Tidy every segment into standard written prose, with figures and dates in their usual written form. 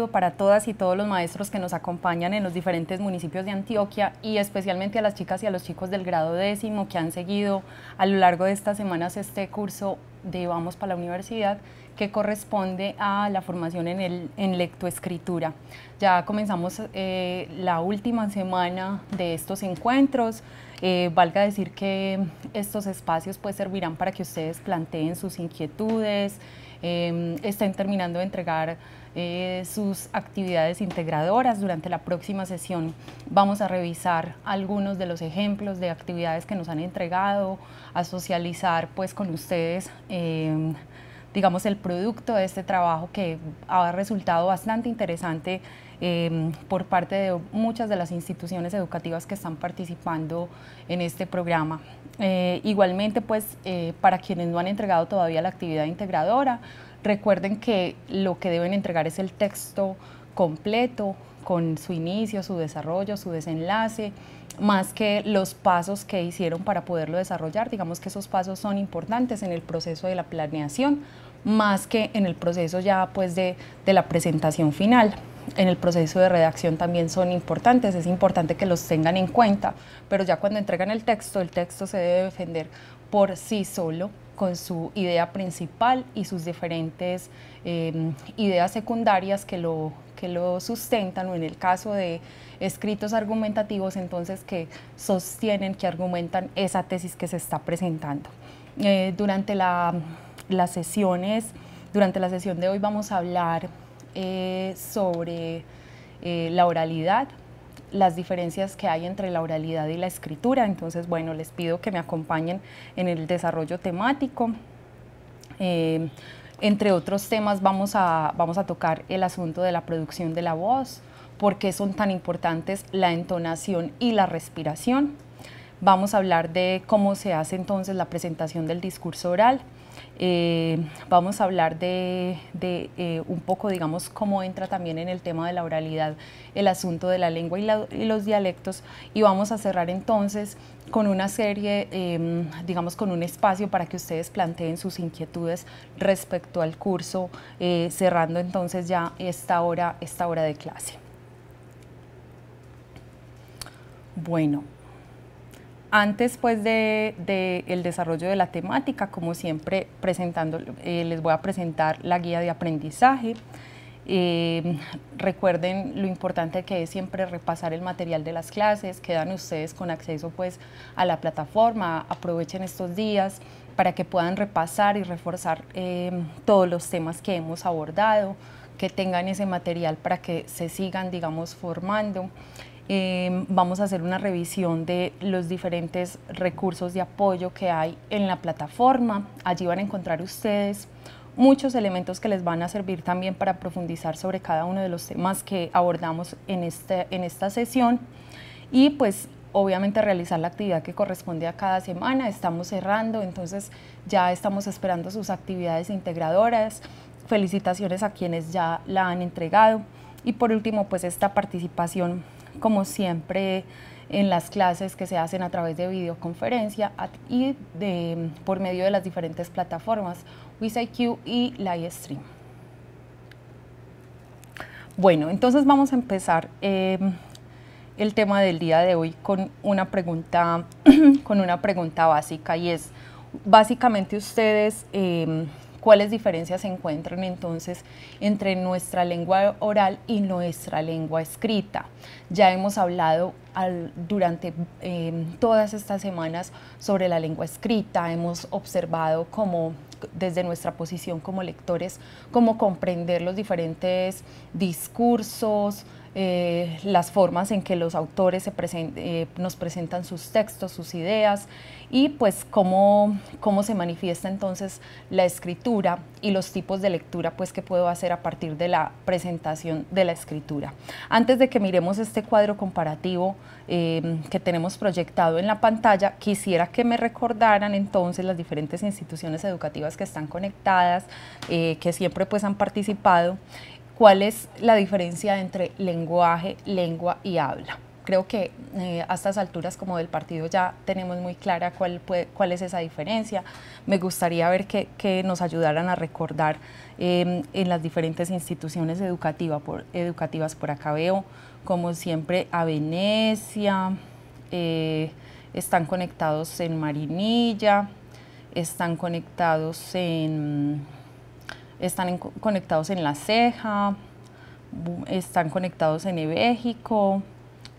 saludo para todas y todos los maestros que nos acompañan en los diferentes municipios de Antioquia y especialmente a las chicas y a los chicos del grado 10º que han seguido a lo largo de estas semanas este curso de Vamos para la Universidad, que corresponde a la formación en lectoescritura. Ya comenzamos la última semana de estos encuentros. Valga decir que estos espacios pues servirán para que ustedes planteen sus inquietudes, estén terminando de entregar sus actividades integradoras. Durante la próxima sesión vamos a revisar algunos de los ejemplos de actividades que nos han entregado, a socializar pues con ustedes digamos el producto de este trabajo que ha resultado bastante interesante por parte de muchas de las instituciones educativas que están participando en este programa. Igualmente, pues, para quienes no han entregado todavía la actividad integradora, recuerden que lo que deben entregar es el texto completo, con su inicio, su desarrollo, su desenlace, más que los pasos que hicieron para poderlo desarrollar. Digamos que esos pasos son importantes en el proceso de la planeación, más que en el proceso ya pues de la presentación final. En el proceso de redacción también son importantes, es importante que los tengan en cuenta, pero ya cuando entregan el texto se debe defender por sí solo, con su idea principal y sus diferentes ideas secundarias que lo sustentan, o en el caso de escritos argumentativos, entonces que sostienen, que argumentan esa tesis que se está presentando. Durante la sesión de hoy vamos a hablar sobre la oralidad, las diferencias que hay entre la oralidad y la escritura. Entonces, bueno, les pido que me acompañen en el desarrollo temático. Entre otros temas vamos a tocar el asunto de la producción de la voz, por qué son tan importantes la entonación y la respiración. Vamos a hablar de cómo se hace entonces la presentación del discurso oral. Vamos a hablar de un poco, digamos, cómo entra también en el tema de la oralidad el asunto de la lengua y los dialectos, y vamos a cerrar entonces con una serie, digamos, con un espacio para que ustedes planteen sus inquietudes respecto al curso, cerrando entonces ya esta hora de clase. Bueno. Antes pues el desarrollo de la temática, como siempre les voy a presentar la guía de aprendizaje. Recuerden lo importante que es siempre repasar el material de las clases. Quedan ustedes con acceso pues a la plataforma. Aprovechen estos días para que puedan repasar y reforzar todos los temas que hemos abordado, que tengan ese material para que se sigan, digamos, formando. Vamos a hacer una revisión de los diferentes recursos de apoyo que hay en la plataforma. Allí van a encontrar ustedes muchos elementos que les van a servir también para profundizar sobre cada uno de los temas que abordamos en esta sesión, y pues obviamente realizar la actividad que corresponde a cada semana. Estamos cerrando, entonces ya estamos esperando sus actividades integradoras. Felicitaciones a quienes ya la han entregado, y por último pues esta participación como siempre en las clases que se hacen a través de videoconferencia y por medio de las diferentes plataformas WizIQ y Livestream. Bueno, entonces vamos a empezar el tema del día de hoy con una pregunta básica, y es básicamente ustedes ¿cuáles diferencias se encuentran entonces entre nuestra lengua oral y nuestra lengua escrita? Ya hemos hablado durante todas estas semanas sobre la lengua escrita, hemos observado cómo desde nuestra posición como lectores, cómo comprender los diferentes discursos, las formas en que los autores nos presentan sus textos, sus ideas, y pues cómo se manifiesta entonces la escritura y los tipos de lectura pues que puedo hacer a partir de la presentación de la escritura. Antes de que miremos este cuadro comparativo que tenemos proyectado en la pantalla, quisiera que me recordaran entonces las diferentes instituciones educativas que están conectadas, que siempre pues han participado. ¿Cuál es la diferencia entre lenguaje, lengua y habla? creo que a estas alturas como del partido ya tenemos muy clara cuál es esa diferencia. Me gustaría ver que nos ayudaran a recordar en las diferentes instituciones educativas. Por acá veo, como siempre, a Venecia, están conectados en Marinilla, están conectados conectados en La Ceja, están conectados en México.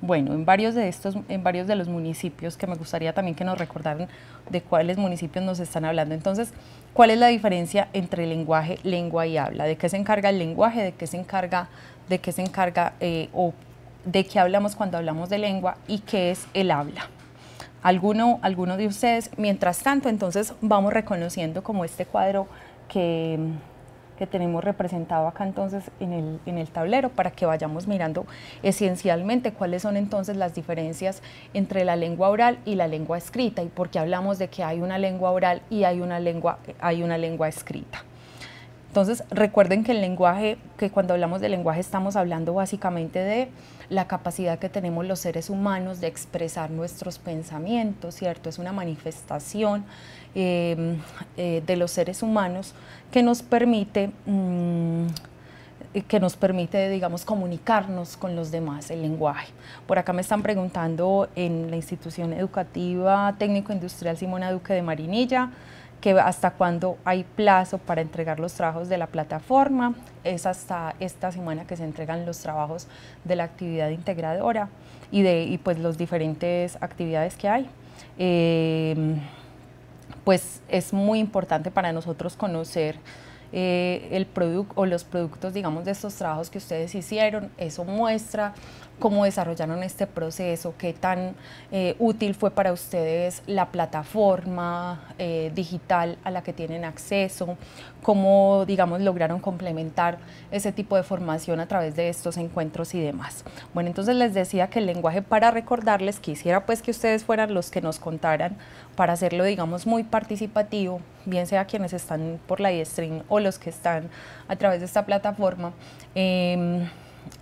Bueno, en varios de los municipios, que me gustaría también que nos recordaran de cuáles municipios nos están hablando. Entonces, ¿cuál es la diferencia entre lenguaje, lengua y habla? ¿De qué se encarga el lenguaje? ¿De qué se encarga o de qué hablamos cuando hablamos de lengua? ¿Y qué es el habla? ¿Alguno de ustedes? Mientras tanto, entonces vamos reconociendo como este cuadro que tenemos representado acá entonces en el tablero, para que vayamos mirando esencialmente cuáles son entonces las diferencias entre la lengua oral y la lengua escrita, y por qué hablamos de que hay una lengua oral y hay una lengua escrita. Entonces, recuerden que el lenguaje, que cuando hablamos de lenguaje estamos hablando básicamente de la capacidad que tenemos los seres humanos de expresar nuestros pensamientos, ¿cierto? Es una manifestación de los seres humanos que nos permite, digamos, comunicarnos con los demás, el lenguaje. Por acá me están preguntando en la institución educativa técnico-industrial Simona Duque de Marinilla, que hasta cuándo hay plazo para entregar los trabajos de la plataforma. Es hasta esta semana que se entregan los trabajos de la actividad integradora y pues las diferentes actividades que hay. Pues es muy importante para nosotros conocer el producto o los productos, digamos, de estos trabajos que ustedes hicieron. Eso muestra cómo desarrollaron este proceso, qué tan útil fue para ustedes la plataforma digital a la que tienen acceso, cómo, digamos, lograron complementar ese tipo de formación a través de estos encuentros y demás. Bueno, entonces les decía que el lenguaje, para recordarles, quisiera pues que ustedes fueran los que nos contaran, para hacerlo, digamos, muy participativo, bien sea quienes están por la iStream o los que están a través de esta plataforma.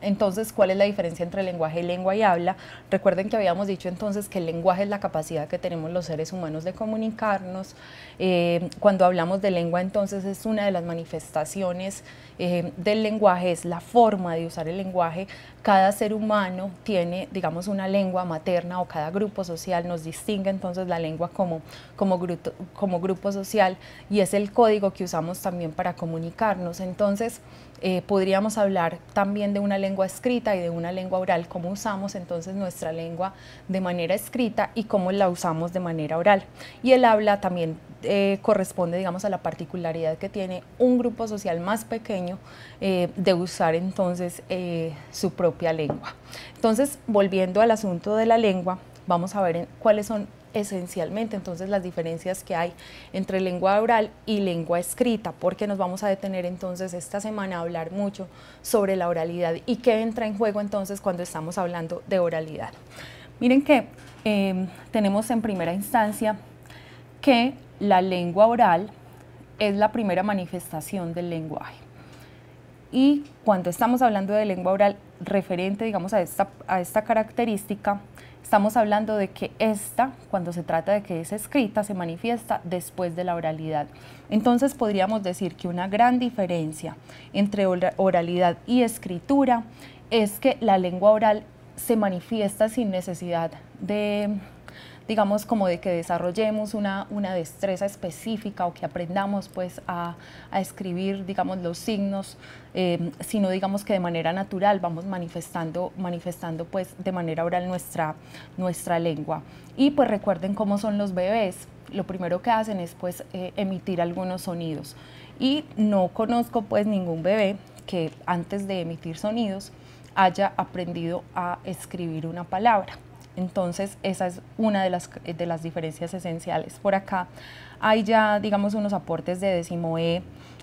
Entonces, ¿cuál es la diferencia entre lenguaje, lengua y habla? Recuerden que habíamos dicho entonces que el lenguaje es la capacidad que tenemos los seres humanos de comunicarnos. Cuando hablamos de lengua, entonces es una de las manifestaciones del lenguaje, es la forma de usar el lenguaje. Cada ser humano tiene, digamos, una lengua materna, o cada grupo social nos distingue entonces la lengua como grupo social, y es el código que usamos también para comunicarnos. Entonces, podríamos hablar también de una lengua escrita y de una lengua oral, cómo usamos entonces nuestra lengua de manera escrita y cómo la usamos de manera oral. Y el habla también corresponde, digamos, a la particularidad que tiene un grupo social más pequeño de usar entonces su propia lengua. Entonces, volviendo al asunto de la lengua, vamos a ver cuáles son esencialmente entonces las diferencias que hay entre lengua oral y lengua escrita, porque nos vamos a detener entonces esta semana a hablar mucho sobre la oralidad y qué entra en juego entonces cuando estamos hablando de oralidad. Miren que tenemos en primera instancia que la lengua oral es la primera manifestación del lenguaje, y cuando estamos hablando de lengua oral referente, digamos, a esta característica, estamos hablando de que cuando se trata de que es escrita, se manifiesta después de la oralidad. Entonces podríamos decir que una gran diferencia entre oralidad y escritura es que la lengua oral se manifiesta sin necesidad de, digamos, como de que desarrollemos una destreza específica o que aprendamos pues a escribir, digamos, los signos, sino, digamos, que de manera natural vamos manifestando pues de manera oral nuestra lengua. Y pues recuerden cómo son los bebés. Lo primero que hacen es pues emitir algunos sonidos, y no conozco pues ningún bebé que antes de emitir sonidos haya aprendido a escribir una palabra. Entonces, esa es una de las diferencias esenciales. Por acá hay ya, digamos, unos aportes de décimo E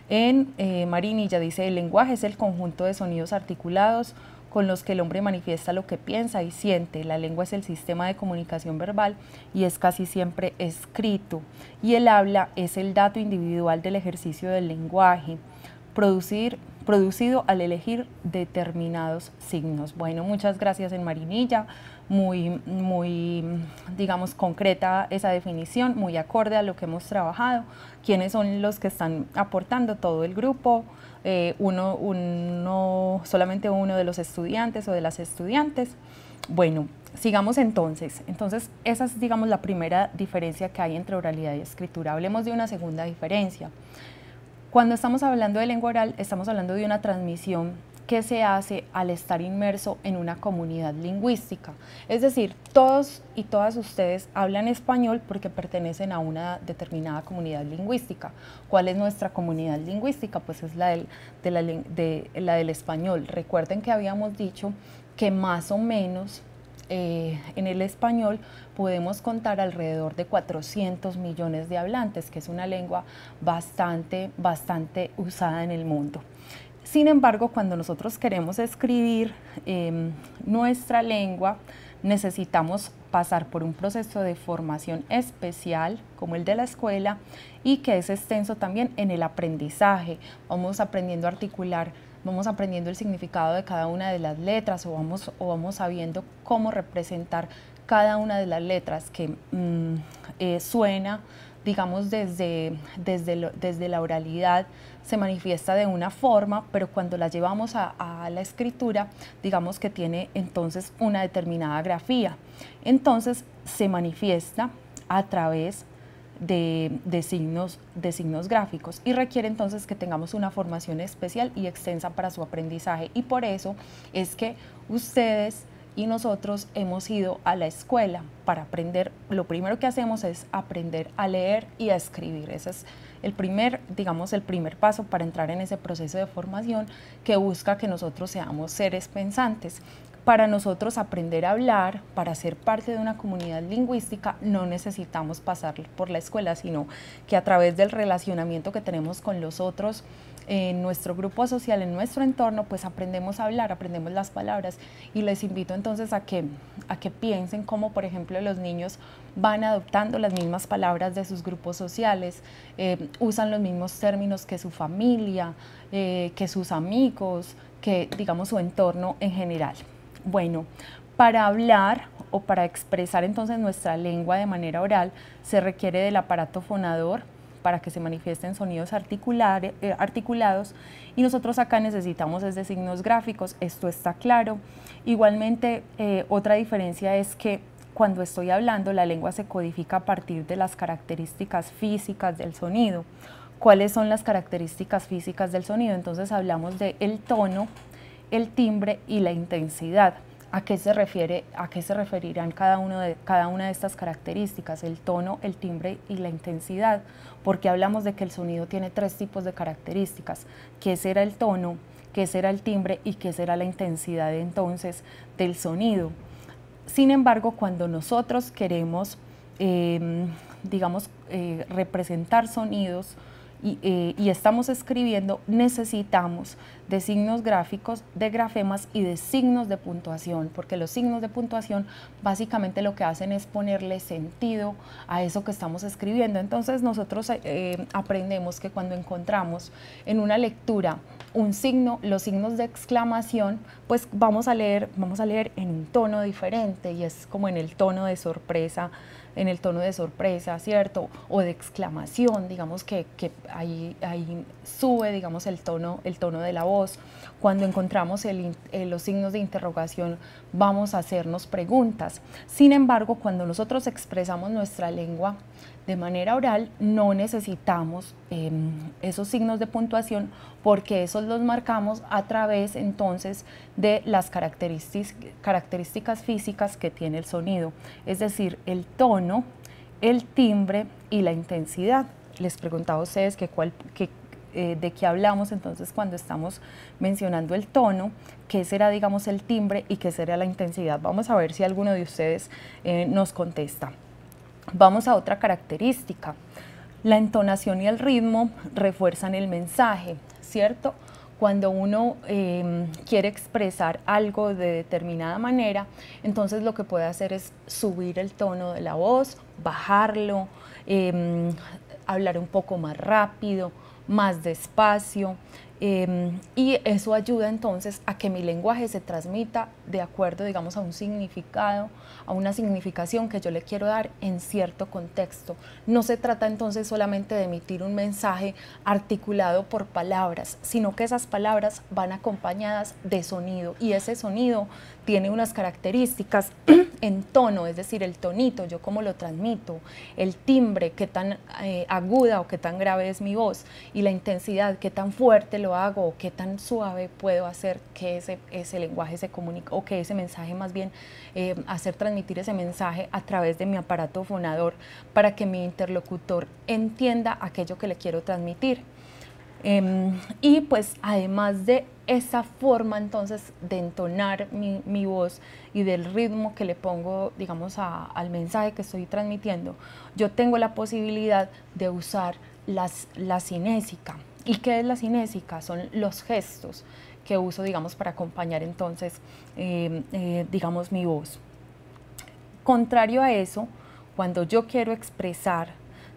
en Marinilla. Dice: el lenguaje es el conjunto de sonidos articulados con los que el hombre manifiesta lo que piensa y siente. La lengua es el sistema de comunicación verbal y es casi siempre escrito. Y el habla es el dato individual del ejercicio del lenguaje. Producir producido al elegir determinados signos. Bueno, muchas gracias en Marinilla, muy, digamos, concreta esa definición, muy acorde a lo que hemos trabajado, quiénes son los que están aportando, todo el grupo, solamente uno de los estudiantes o de las estudiantes. Bueno, sigamos entonces. Entonces, esa es, digamos, la primera diferencia que hay entre oralidad y escritura. Hablemos de una segunda diferencia. Cuando estamos hablando de lengua oral, estamos hablando de una transmisión que se hace al estar inmerso en una comunidad lingüística. Es decir, todos y todas ustedes hablan español porque pertenecen a una determinada comunidad lingüística. ¿Cuál es nuestra comunidad lingüística? Pues es la del español. Recuerden que habíamos dicho que más o menos en el español podemos contar alrededor de 400 millones de hablantes, que es una lengua bastante usada en el mundo. Sin embargo, cuando nosotros queremos escribir nuestra lengua, necesitamos pasar por un proceso de formación especial, como el de la escuela, y que es extenso también en el aprendizaje. Vamos aprendiendo a articular, vamos aprendiendo el significado de cada una de las letras, o vamos sabiendo cómo representar cada una de las letras que suena, digamos, desde la oralidad, se manifiesta de una forma, pero cuando la llevamos a la escritura, digamos que tiene entonces una determinada grafía. Entonces se manifiesta a través de signos gráficos y requiere entonces que tengamos una formación especial y extensa para su aprendizaje, y por eso es que ustedes y nosotros hemos ido a la escuela para aprender. Lo primero que hacemos es aprender a leer y a escribir. Ese es el primer paso para entrar en ese proceso de formación que busca que nosotros seamos seres pensantes. Para nosotros aprender a hablar, para ser parte de una comunidad lingüística, no necesitamos pasar por la escuela, sino que a través del relacionamiento que tenemos con los otros, en nuestro grupo social, en nuestro entorno, pues aprendemos a hablar, aprendemos las palabras. Y les invito entonces a que piensen cómo, por ejemplo, los niños van adoptando las mismas palabras de sus grupos sociales, usan los mismos términos que su familia, que sus amigos, que, digamos, su entorno en general. Bueno, para hablar o para expresar entonces nuestra lengua de manera oral se requiere del aparato fonador para que se manifiesten sonidos articulados, y nosotros acá necesitamos es de signos gráficos, esto está claro. Igualmente, otra diferencia es que cuando estoy hablando, la lengua se codifica a partir de las características físicas del sonido. ¿Cuáles son las características físicas del sonido? Entonces hablamos de el tono, el timbre y la intensidad. ¿A qué se referirán cada una de estas características? El tono, el timbre y la intensidad. Porque hablamos de que el sonido tiene 3 tipos de características. ¿Qué será el tono? ¿Qué será el timbre? ¿Y qué será la intensidad entonces del sonido? Sin embargo, cuando nosotros queremos, representar sonidos, y estamos escribiendo, necesitamos de signos gráficos, de grafemas y de signos de puntuación, porque los signos de puntuación básicamente lo que hacen es ponerle sentido a eso que estamos escribiendo. Entonces nosotros aprendemos que cuando encontramos en una lectura un signo, los signos de exclamación, pues vamos a leer en un tono diferente, y es como en el tono de sorpresa, ¿cierto? O de exclamación, digamos que ahí sube, digamos, el tono de la voz. Cuando encontramos los signos de interrogación, vamos a hacernos preguntas. Sin embargo, cuando nosotros expresamos nuestra lengua de manera oral, no necesitamos esos signos de puntuación, porque esos los marcamos a través entonces de las características físicas que tiene el sonido, es decir, el tono, el timbre y la intensidad. Les preguntaba a ustedes de qué hablamos entonces cuando estamos mencionando el tono, qué será, digamos, el timbre y qué será la intensidad. Vamos a ver si alguno de ustedes nos contesta. Vamos a otra característica. La entonación y el ritmo refuerzan el mensaje, ¿cierto? Cuando uno quiere expresar algo de determinada manera, entonces lo que puede hacer es subir el tono de la voz, bajarlo, hablar un poco más rápido, más despacio, Y eso ayuda entonces a que mi lenguaje se transmita de acuerdo, digamos, a un significado, a una significación que yo le quiero dar en cierto contexto. No se trata entonces solamente de emitir un mensaje articulado por palabras, sino que esas palabras van acompañadas de sonido, y ese sonido tiene unas características en tono, es decir, el tonito, yo cómo lo transmito, el timbre, qué tan aguda o qué tan grave es mi voz, y la intensidad, qué tan fuerte lo hago o qué tan suave puedo hacer que ese lenguaje se comunique, o que ese mensaje más bien, hacer transmitir ese mensaje a través de mi aparato fonador para que mi interlocutor entienda aquello que le quiero transmitir. Y pues además de esa forma entonces de entonar mi voz y del ritmo que le pongo, digamos, al mensaje que estoy transmitiendo, yo tengo la posibilidad de usar la cinésica. ¿Y qué es la cinésica? Son los gestos que uso, digamos, para acompañar entonces, digamos, mi voz. Contrario a eso, cuando yo quiero expresar,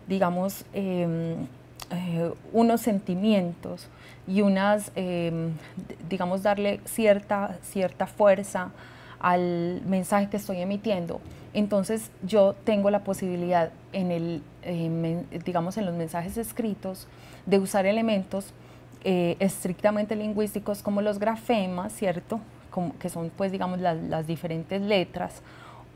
digamos, unos sentimientos y digamos, darle cierta fuerza al mensaje que estoy emitiendo, entonces yo tengo la posibilidad digamos, en los mensajes escritos de usar elementos estrictamente lingüísticos como los grafemas, ¿cierto? Que son, pues, digamos, las diferentes letras,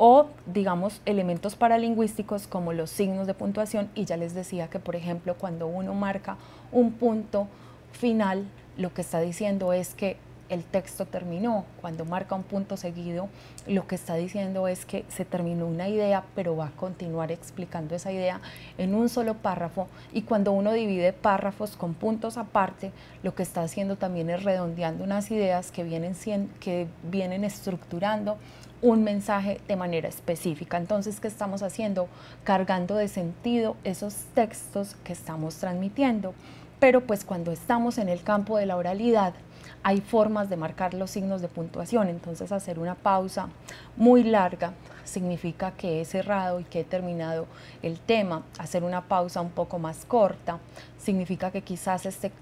o, digamos, elementos paralingüísticos como los signos de puntuación. Y ya les decía que, por ejemplo, cuando uno marca un punto final, lo que está diciendo es que el texto terminó. Cuando marca un punto seguido, lo que está diciendo es que se terminó una idea, pero va a continuar explicando esa idea en un solo párrafo. Y cuando uno divide párrafos con puntos aparte, lo que está haciendo también es redondeando unas ideas que vienen estructurando un mensaje de manera específica. Entonces, ¿qué estamos haciendo? Cargando de sentido esos textos que estamos transmitiendo. Pero pues cuando estamos en el campo de la oralidad, hay formas de marcar los signos de puntuación. Entonces, hacer una pausa muy larga significa que he cerrado y que he terminado el tema. Hacer una pausa un poco más corta significa que quizás esté,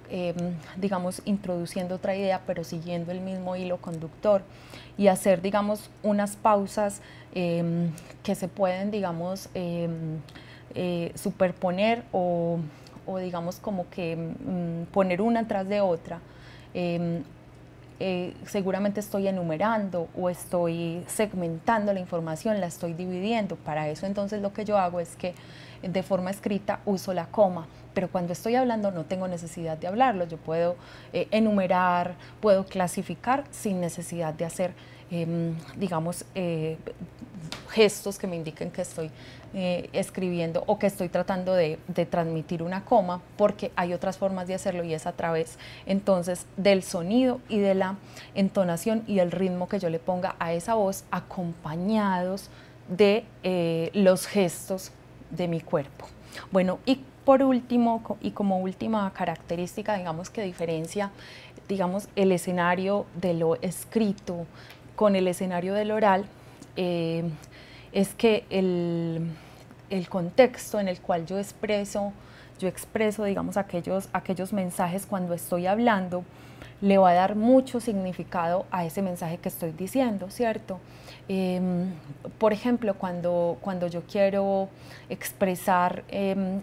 digamos, introduciendo otra idea, pero siguiendo el mismo hilo conductor. Y hacer, digamos, unas pausas que se pueden, digamos, superponer o digamos, como que poner una tras de otra. Seguramente estoy enumerando o estoy segmentando la información, la estoy dividiendo. Para eso entonces lo que yo hago es que de forma escrita uso la coma, pero cuando estoy hablando no tengo necesidad de hablarlo. Yo puedo enumerar, puedo clasificar sin necesidad de hacer, digamos, gestos que me indiquen que estoy escribiendo o que estoy tratando de transmitir una coma, porque hay otras formas de hacerlo, y es a través entonces del sonido y de la entonación y el ritmo que yo le ponga a esa voz, acompañados de los gestos de mi cuerpo. Bueno, y por último, y como última característica, digamos, que diferencia, digamos, el escenario de lo escrito con el escenario del oral, es que el contexto en el cual yo expreso, digamos, aquellos mensajes cuando estoy hablando, le va a dar mucho significado a ese mensaje que estoy diciendo, ¿cierto? Por ejemplo, cuando yo quiero expresar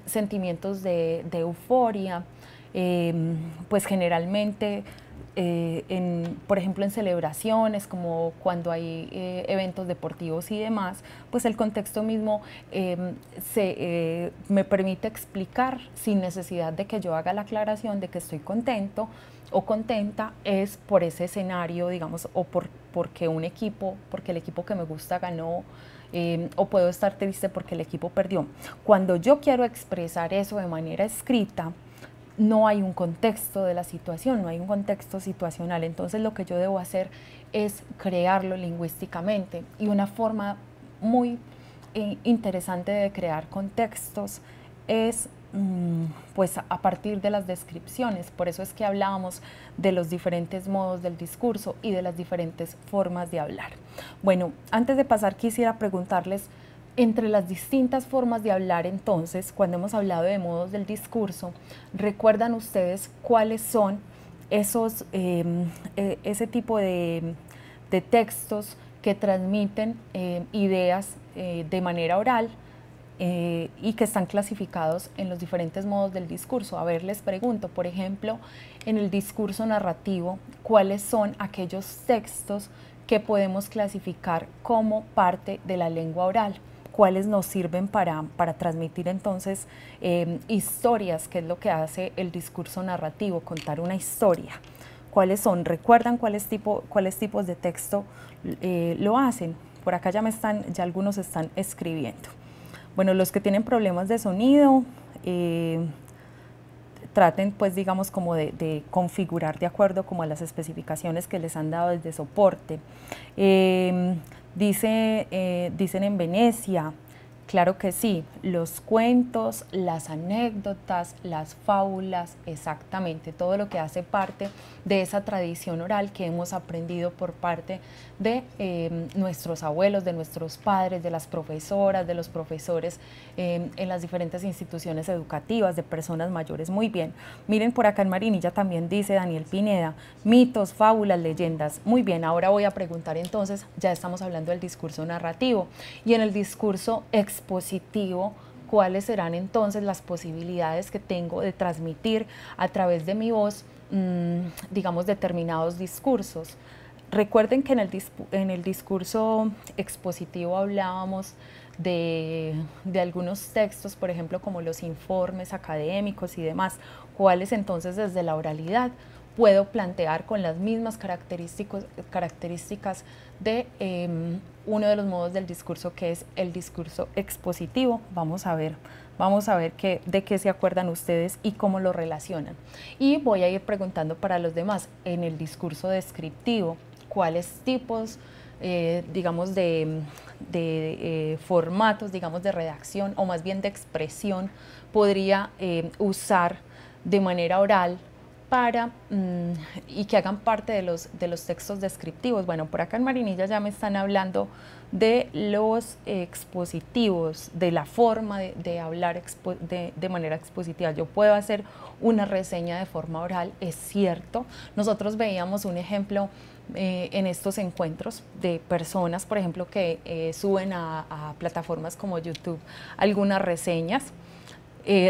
sentimientos de euforia, pues generalmente, por ejemplo, en celebraciones, como cuando hay eventos deportivos y demás, pues el contexto mismo me permite explicar sin necesidad de que yo haga la aclaración de que estoy contento o contenta, es por ese escenario, digamos, o porque el equipo que me gusta ganó, o puedo estar triste porque el equipo perdió. Cuando yo quiero expresar eso de manera escrita, no hay un contexto de la situación, no hay un contexto situacional. Entonces lo que yo debo hacer es crearlo lingüísticamente, y una forma muy interesante de crear contextos es pues a partir de las descripciones. Por eso es que hablábamos de los diferentes modos del discurso y de las diferentes formas de hablar. Bueno, antes de pasar, quisiera preguntarles, entre las distintas formas de hablar, entonces, cuando hemos hablado de modos del discurso, ¿recuerdan ustedes cuáles son ese tipo de textos que transmiten ideas de manera oral y que están clasificados en los diferentes modos del discurso. A ver, les pregunto, por ejemplo, en el discurso narrativo, ¿cuáles son aquellos textos que podemos clasificar como parte de la lengua oral? ¿Cuáles nos sirven para transmitir entonces historias, que es lo que hace el discurso narrativo, contar una historia? ¿Cuáles son? ¿Recuerdan cuáles tipos de texto lo hacen? Por acá ya algunos están escribiendo. Bueno, los que tienen problemas de sonido, traten pues digamos como de configurar de acuerdo como a las especificaciones que les han dado desde soporte. Dicen en Venecia, claro que sí, los cuentos, las anécdotas, las fábulas, exactamente, todo lo que hace parte de esa tradición oral que hemos aprendido por parte de nuestros abuelos, de nuestros padres, de las profesoras, de los profesores en las diferentes instituciones educativas, de personas mayores. Muy bien, miren por acá en Marinilla también dice Daniel Pineda, mitos, fábulas, leyendas. Muy bien, ahora voy a preguntar entonces, ya estamos hablando del discurso narrativo y en el discurso expositivo, ¿cuáles serán entonces las posibilidades que tengo de transmitir a través de mi voz, digamos, determinados discursos? Recuerden que en el discurso expositivo hablábamos de algunos textos, por ejemplo, como los informes académicos y demás, cuáles entonces desde la oralidad puedo plantear con las mismas características de uno de los modos del discurso, que es el discurso expositivo. Vamos a ver de qué se acuerdan ustedes y cómo lo relacionan. Y voy a ir preguntando para los demás, en el discurso descriptivo, ¿cuáles tipos, digamos, de formatos, digamos, de redacción o más bien de expresión podría usar de manera oral para, y que hagan parte de los textos descriptivos? Bueno, por acá en Marinilla ya me están hablando de los expositivos, de la forma de hablar de manera expositiva. Yo puedo hacer una reseña de forma oral, es cierto. Nosotros veíamos un ejemplo en estos encuentros de personas, por ejemplo, que suben a plataformas como YouTube algunas reseñas,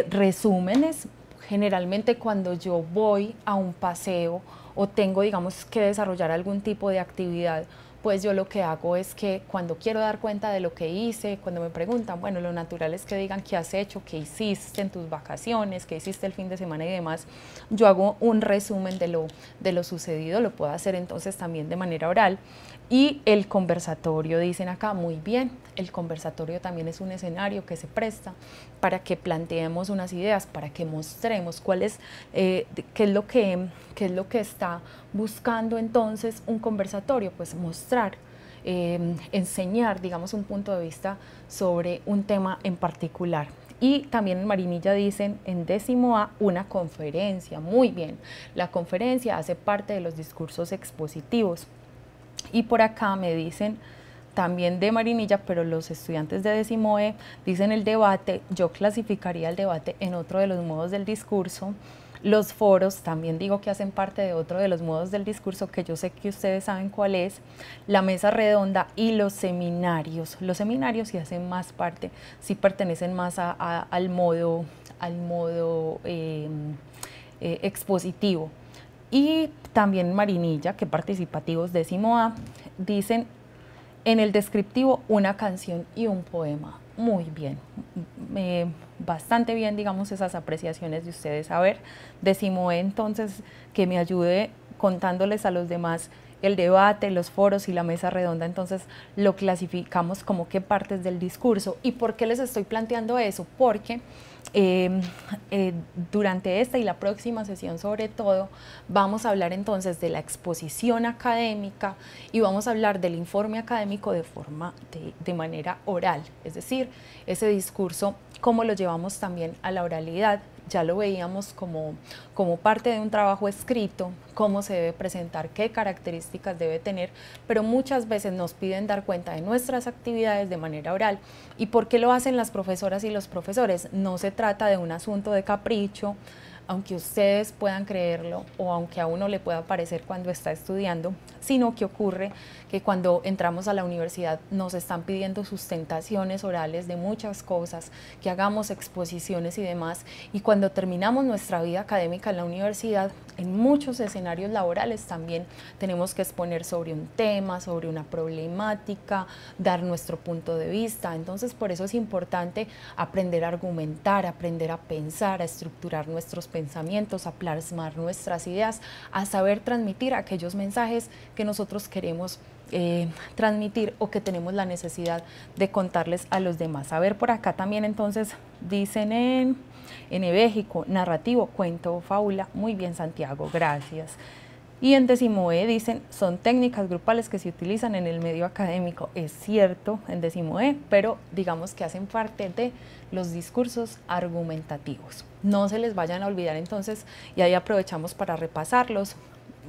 resúmenes. Generalmente cuando yo voy a un paseo o tengo, digamos, que desarrollar algún tipo de actividad, pues yo lo que hago es que cuando quiero dar cuenta de lo que hice, cuando me preguntan, bueno, lo natural es que digan qué has hecho, qué hiciste en tus vacaciones, qué hiciste el fin de semana y demás, yo hago un resumen de lo sucedido, lo puedo hacer entonces también de manera oral. Y el conversatorio, dicen acá, muy bien, el conversatorio también es un escenario que se presta para que planteemos unas ideas, para que mostremos qué es lo que está buscando entonces un conversatorio, pues mostrar, enseñar, digamos, un punto de vista sobre un tema en particular. Y también en Marinilla dicen en 10º A una conferencia, muy bien, la conferencia hace parte de los discursos expositivos. Y por acá me dicen también de Marinilla, pero los estudiantes de 10º E dicen el debate. Yo clasificaría el debate en otro de los modos del discurso. Los foros también digo que hacen parte de otro de los modos del discurso, que yo sé que ustedes saben cuál es, la mesa redonda y los seminarios. Los seminarios sí hacen más parte, sí pertenecen más al modo expositivo. Y también Marinilla, que participativos 10º A, dicen en el descriptivo una canción y un poema. Muy bien, bastante bien, digamos, esas apreciaciones de ustedes. A ver, 10º E entonces, que me ayude contándoles a los demás el debate, los foros y la mesa redonda. Entonces lo clasificamos como qué partes del discurso. ¿Y por qué les estoy planteando eso? Porque durante esta y la próxima sesión, sobre todo, vamos a hablar entonces de la exposición académica y vamos a hablar del informe académico de manera oral, es decir, ese discurso, cómo lo llevamos también a la oralidad. Ya lo veíamos como parte de un trabajo escrito, cómo se debe presentar, qué características debe tener, pero muchas veces nos piden dar cuenta de nuestras actividades de manera oral. ¿Y por qué lo hacen las profesoras y los profesores? No se trata de un asunto de capricho, aunque ustedes puedan creerlo o aunque a uno le pueda parecer cuando está estudiando, sino que ocurre que cuando entramos a la universidad nos están pidiendo sustentaciones orales de muchas cosas, que hagamos exposiciones y demás, y cuando terminamos nuestra vida académica en la universidad, en muchos escenarios laborales también tenemos que exponer sobre un tema, sobre una problemática, dar nuestro punto de vista. Entonces por eso es importante aprender a argumentar, aprender a pensar, a estructurar nuestros pensamientos, a plasmar nuestras ideas, a saber transmitir aquellos mensajes que nosotros queremos transmitir o que tenemos la necesidad de contarles a los demás. A ver, por acá también entonces dicen en México, narrativo, cuento, fábula. Muy bien, Santiago, gracias. Y en décimo E dicen, son técnicas grupales que se utilizan en el medio académico. Es cierto, en décimo E, pero digamos que hacen parte de los discursos argumentativos. No se les vayan a olvidar entonces, y ahí aprovechamos para repasarlos.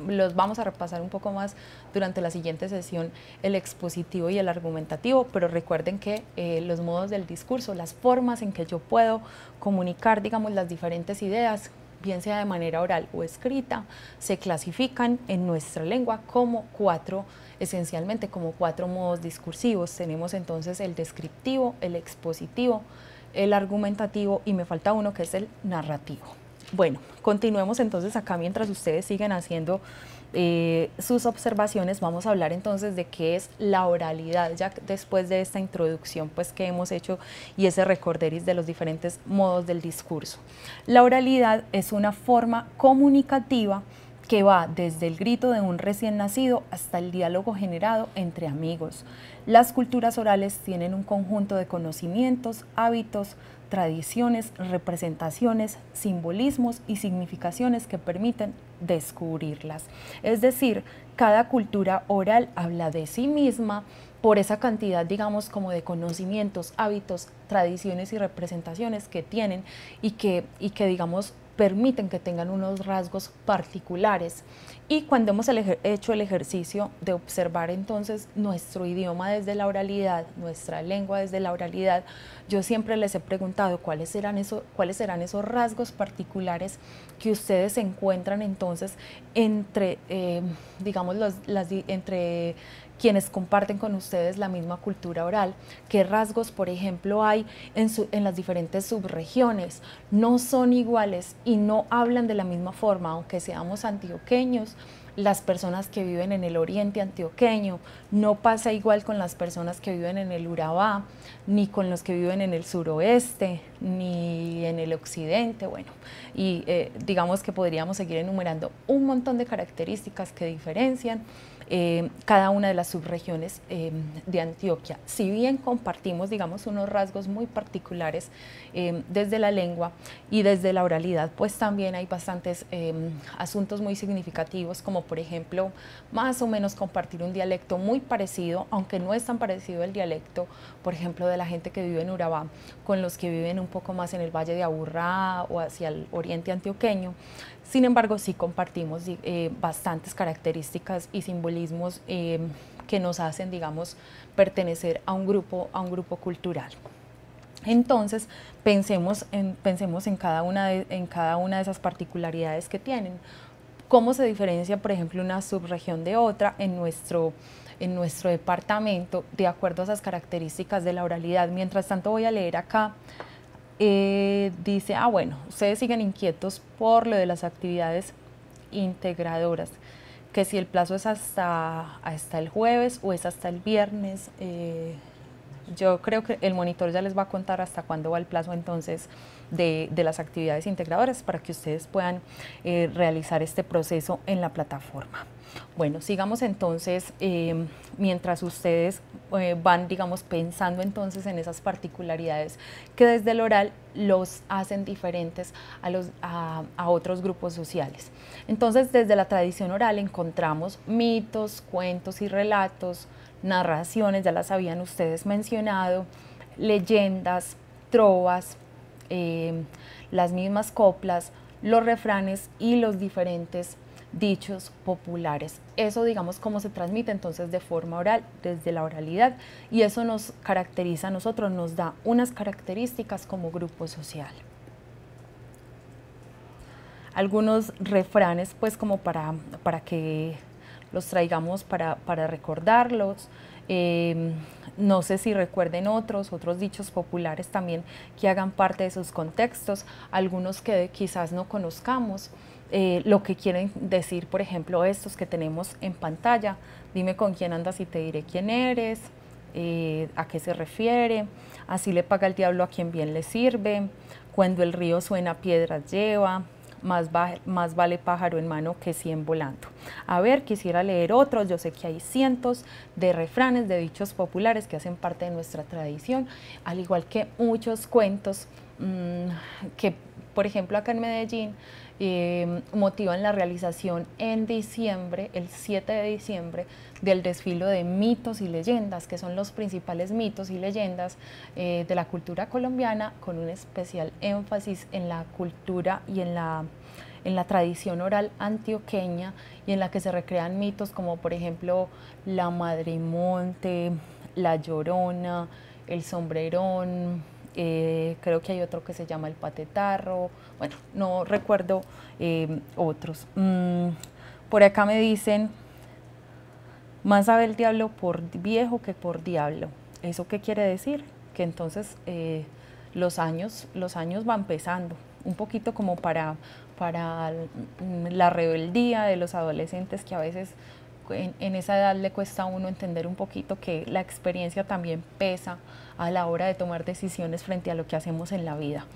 Los vamos a repasar un poco más durante la siguiente sesión, el expositivo y el argumentativo, pero recuerden que los modos del discurso, las formas en que yo puedo comunicar, digamos, las diferentes ideas, bien sea de manera oral o escrita, se clasifican en nuestra lengua como esencialmente como cuatro modos discursivos. Tenemos entonces el descriptivo, el expositivo, el argumentativo y me falta uno que es el narrativo. Bueno, continuemos entonces acá mientras ustedes siguen haciendo sus observaciones. Vamos a hablar entonces de qué es la oralidad, ya después de esta introducción pues que hemos hecho y ese recorderis de los diferentes modos del discurso. La oralidad es una forma comunicativa que va desde el grito de un recién nacido hasta el diálogo generado entre amigos. Las culturas orales tienen un conjunto de conocimientos, hábitos, tradiciones, representaciones, simbolismos y significaciones que permiten descubrirlas. Es decir, cada cultura oral habla de sí misma por esa cantidad, digamos, como de conocimientos, hábitos, tradiciones y representaciones que tienen y que digamos, permiten que tengan unos rasgos particulares. Y cuando hemos hecho el ejercicio de observar entonces nuestro idioma desde la oralidad, nuestra lengua desde la oralidad, yo siempre les he preguntado cuáles serán esos rasgos particulares que ustedes encuentran entonces entre, digamos, entre quienes comparten con ustedes la misma cultura oral. ¿Qué rasgos, por ejemplo, hay en las diferentes subregiones? No son iguales y no hablan de la misma forma, aunque seamos antioqueños. Las personas que viven en el oriente antioqueño, no pasa igual con las personas que viven en el Urabá, ni con los que viven en el suroeste, ni en el occidente, bueno, y digamos que podríamos seguir enumerando un montón de características que diferencian cada una de las subregiones de Antioquia. Si bien compartimos, digamos, unos rasgos muy particulares desde la lengua y desde la oralidad, pues también hay bastantes asuntos muy significativos, como por ejemplo, más o menos compartir un dialecto muy parecido, aunque no es tan parecido el dialecto, por ejemplo, de la gente que vive en Urabá, con los que viven un poco más en el Valle de Aburrá o hacia el oriente antioqueño. Sin embargo, sí compartimos bastantes características y simbolismos que nos hacen, digamos, pertenecer a un grupo cultural. Entonces, pensemos en cada una de esas particularidades que tienen. ¿Cómo se diferencia, por ejemplo, una subregión de otra en nuestro departamento de acuerdo a esas características de la oralidad? Mientras tanto, voy a leer acá. Dice, bueno, ustedes siguen inquietos por lo de las actividades integradoras, que si el plazo es hasta el jueves o es hasta el viernes. Yo creo que el monitor ya les va a contar hasta cuándo va el plazo entonces de las actividades integradoras para que ustedes puedan realizar este proceso en la plataforma. Bueno, sigamos entonces, mientras ustedes van, digamos, pensando entonces en esas particularidades que desde el oral los hacen diferentes a otros grupos sociales. Entonces, desde la tradición oral encontramos mitos, cuentos y relatos, narraciones, ya las habían ustedes mencionado, leyendas, trovas, las mismas coplas, los refranes y los diferentes dichos populares. Eso, digamos, cómo se transmite entonces de forma oral, desde la oralidad, y eso nos caracteriza a nosotros, nos da unas características como grupo social. algunos refranes pues como para que los traigamos para recordarlos. No sé si recuerden otros dichos populares también que hagan parte de sus contextos, algunos que quizás no conozcamos, lo que quieren decir, por ejemplo, estos que tenemos en pantalla: dime con quién andas y te diré quién eres, a qué se refiere, así le paga el diablo a quien bien le sirve, cuando el río suena piedras lleva, más vale pájaro en mano que 100 volando. A ver, quisiera leer otros. Yo sé que hay cientos de refranes, de dichos populares que hacen parte de nuestra tradición, al igual que muchos cuentos que, por ejemplo, acá en Medellín motivan la realización en diciembre, el 7 de diciembre, del desfile de mitos y leyendas, que son los principales mitos y leyendas de la cultura colombiana, con un especial énfasis en la cultura y en la tradición oral antioqueña, y en la que se recrean mitos como, por ejemplo, la Madremonte, la Llorona, el Sombrerón, creo que hay otro que se llama el Patetarro, bueno, no recuerdo otros. Por acá me dicen: más sabe el diablo por viejo que por diablo. ¿Eso qué quiere decir? Que entonces los años van pesando, un poquito como para la rebeldía de los adolescentes, que a veces en esa edad le cuesta a uno entender un poquito que la experiencia también pesa a la hora de tomar decisiones frente a lo que hacemos en la vida.